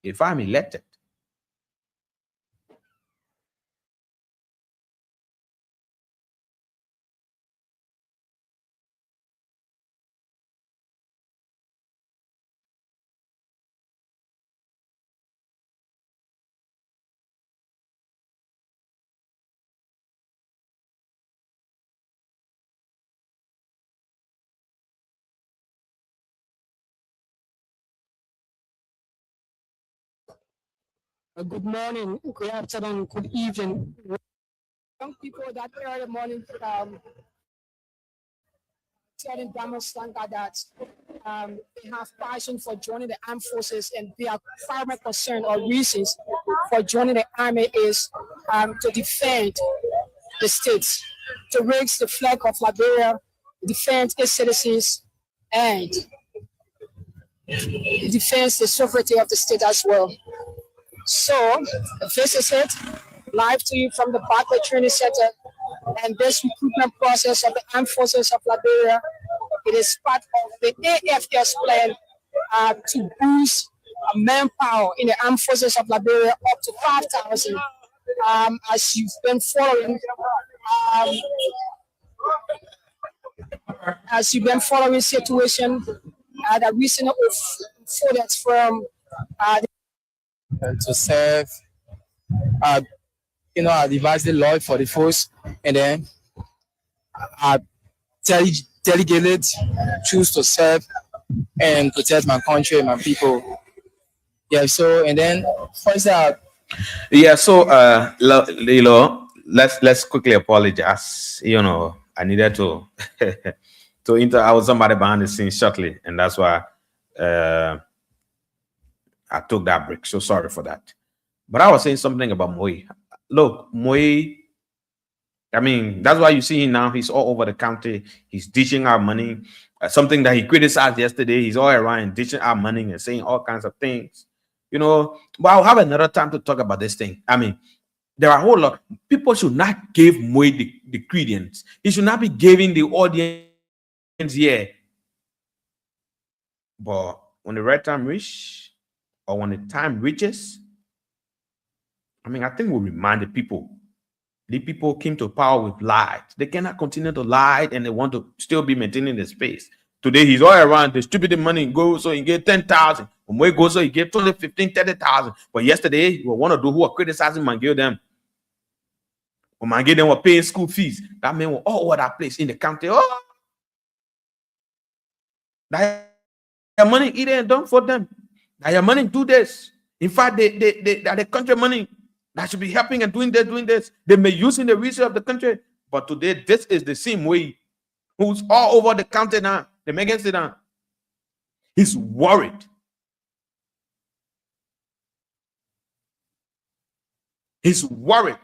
If I'm elected, Good morning, good afternoon, good evening. Young people that early morning telling Damas Lanka that they have passion for joining the armed forces, and their primary concern or reasons for joining the army is to defend the states, to raise the flag of Liberia, defend its citizens, and defend the sovereignty of the state as well. So this is it, live to you from the Barclay Training Center, and this recruitment process of the Armed Forces of Liberia, it is part of the AFS plan to boost manpower in the Armed Forces of Liberia up to 5,000. As you've been following, situation, the recent footage from to serve, I devised the law for the force, and then I delegated, choose to serve and protect my country and my people. Yeah, so, and then first out. Yeah, so let's quickly apologize. I needed to I was somebody behind the scenes shortly, and that's why I took that break. So sorry for that. But I was saying something about Moy. Look, Moy, that's why you see him now. He's all over the country. He's dishing out money. Something that he criticized yesterday. He's all around dishing out money and saying all kinds of things. But I'll have another time to talk about this thing. There are a whole lot. People should not give Moy the credence. He should not be giving the audience here. But when the right time reaches, or when the time reaches, I think we'll remind the people. The people came to power with lies. They cannot continue to lie, and they want to still be maintaining the space. Today, he's all around distributing money. Go so he get 10,000. When we go so he get 20, 15, 30,000. But yesterday, we one of those who were criticizing Mangil them. When Mangil them were paying school fees, that man was all over that place in the county. Oh, that your money eat and done for them. That your money do this. In fact, they the country money that should be helping and doing this. They may use in the resource of the country. But today, this is the same way who's all over the country now. They make it sit down. He's worried. He's worried.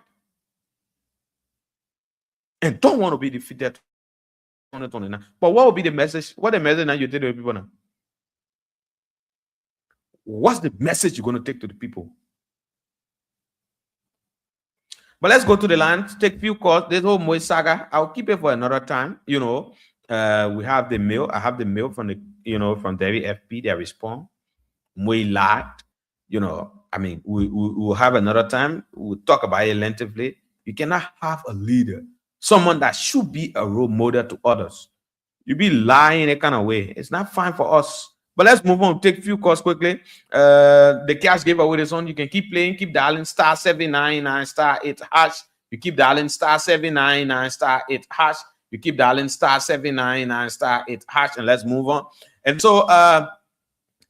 And don't want to be defeated. But what will be the message? What the message now you tell the people now? What's the message you're going to take to the people? But let's go to the line, take a few calls. This whole Moy saga, I'll keep it for another time. We have the mail. I have the mail from from David FP. They respond. Moy lied. We'll have another time. We'll talk about it lengthily. You cannot have a leader, someone that should be a role model to others. You be lying in a kind of way. It's not fine for us. But let's move on. Take a few calls quickly. The cash giveaway is on. You can keep playing. Keep dialing *799 *8#. You keep dialing *799 *8#. You keep dialing *799 *8#. And let's move on. And so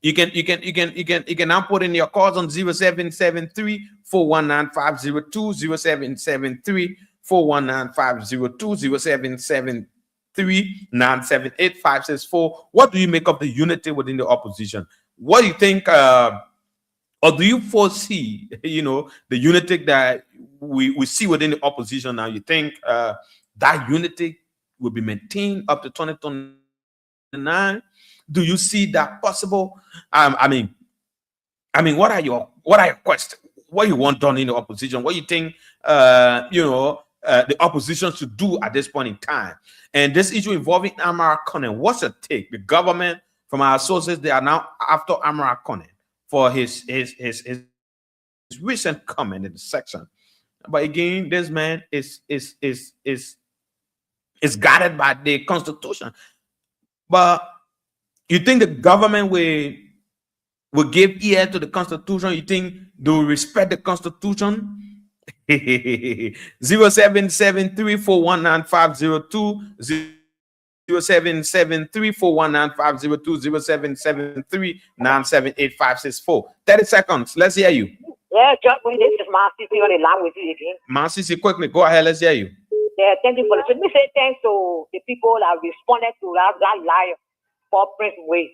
You can now put in your calls on 0773 419 502, 0773 419 502, 0773 978 564. What do you make of the unity within the opposition? What do you think, or do you foresee, the unity that we see within the opposition now? You think that unity will be maintained up to 2029? Do you see that possible? I mean, what are your questions? What you want done in the opposition? What you think, the opposition should do at this point in time? And this issue involving Amara Conan, what's your take? The government, from our sources, they are now after Amara Conan for his recent comment in the section. But again, this man is guided by the Constitution. But you think the government will give ear to the Constitution? You think they will respect the Constitution? 0773 419 502, 0773 419 502, 0773 978 564. 30 seconds. Let's hear you. Yeah, Chuck, this is Marcy on the line with you again. Marcy, quickly, go ahead. Let's hear you. Yeah, thank you for this. Let me say thanks to the people that responded to that live for Prince Way.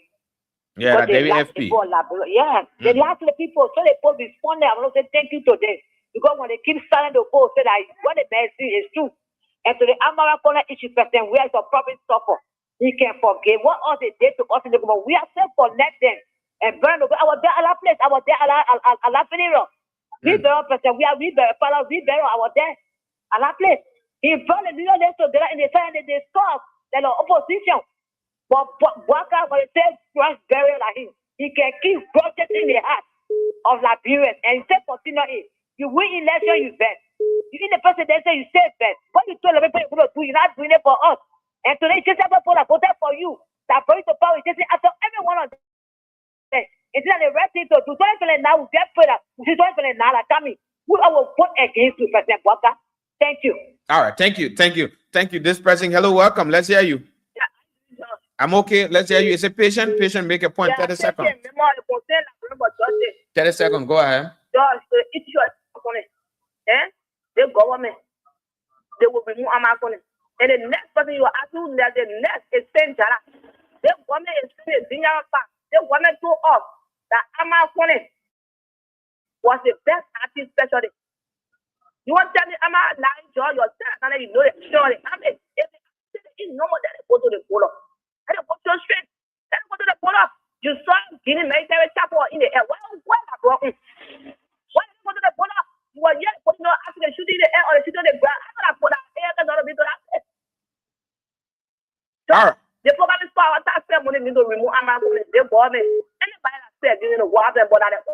Yeah, that David FP. They asked the people, so they both responded. I want to say thank you to them. Because when they keep silent, the post say that what the mercy is true. And to the Amara Corner issue person, we are a profit stopper. He can forgive what all they did to us in the government. We are self connect them and burn over. I was there at that place. I was there at that funeral. We bury person. We bury fellow. We bury. I was there at that place. He burned the million together in the time that they stop the opposition. But Waka, when they say Christ burial like him, he can keep protecting the heart of Liberians and he said continue it. You win election, you bet. You in the presidency, you say bet. What you told the people you're going to do, you're not doing it for us. And today, just have people that voted for you, that bring to power, just after every one of them. It's not the right thing to do. Now, we get further. We see now, tell me, who I will vote against you, President Waka. Thank you. All right, thank you. This person, hello, welcome. Let's hear you. I'm okay. Let's hear you. Is it patient? Patient, make a point. 30 seconds. 30 seconds. Go ahead. The government, they will remove Amazon. And the next person you are asking that the next is Centara. The government is saying the government told us that Amazon was the best artist specialist. You want to tell me I'm lying to yourself and you know it. Surely, I mean, if it's no more than go to the polo. And go to the street. Then go to the polo. You saw Guinea military chapel in the air. Why did you go to the polo? You were yet putting on after shooting the air or shooting the ground. I'm gonna put out air that's not a bit of that. So the program is power tax money to remove Amazon. The government. Anybody that said you know what happened, but that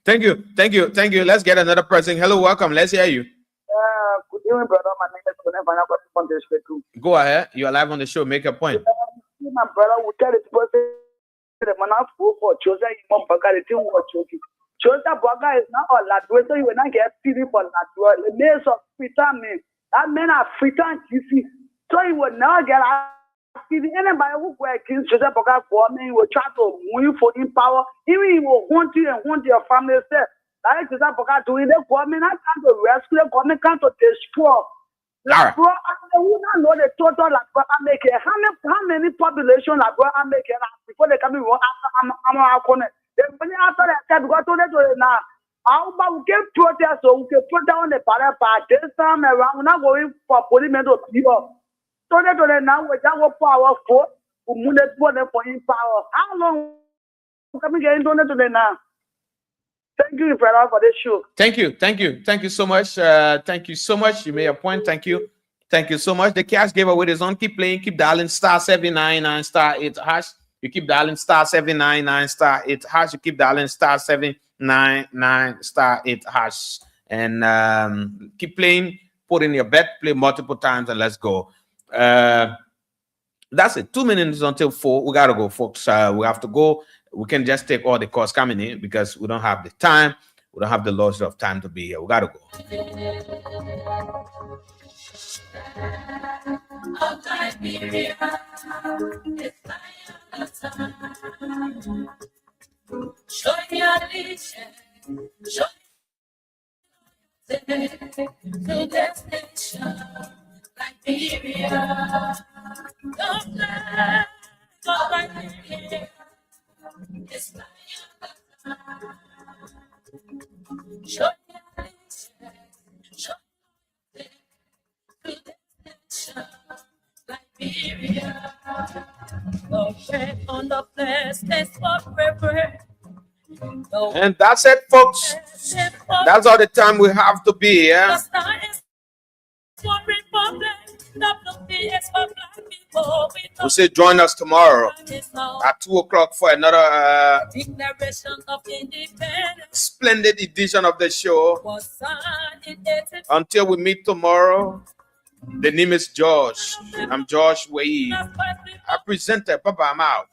Thank you. Let's get another person. Hello, welcome. Let's hear you. Good evening, brother. My name is Kunen. Go ahead. You're live on the show. Make a point. My brother will tell this person the man has for Chosa Chosa Baga is not all that way, so you will not get TV for that. The names of Fritan men. That men are Fritan TV. So you will not get anybody who were against Joseph Boga government will try to move for in power. Even he will want you and want your family self. Like Joseph Boga doing the government, not trying to rescue the government, trying to destroy. Like, bro, I would not know the total like America. How many population like America before they come in after then after that because today now. How about we get protest so we can put down the power part this time around? We're not going for policemen to people. So that now we just go power for who move the for in power. How long can we get into today now? Thank you, brother, for this show. Thank you so much. Thank you so much. You made a point. Thank you so much. The cash giveaway is on. Keep playing. Keep dialing *799 *8#. You keep dialing *799 *8#. You keep dialing *799 *8#. And keep playing. Put in your bet. Play multiple times and let's go. That's it. 2 minutes until 4. We gotta go, folks. We have to go. We can just take all the calls coming in because we don't have the time. We don't have the luxury of time to be here. We gotta go. of Liberia. It's my time. Show your allegiance, show to destination, Liberia. The flag of Liberia is my time. Show your allegiance, show to destination, Liberia. The red on the flag is forever. And that's it, folks. That's all the time we have to be here. We'll say join us tomorrow at 2 o'clock for another splendid edition of the show. Until we meet tomorrow, the name is George. I'm George Wade. I present it. Bye-bye. I'm out.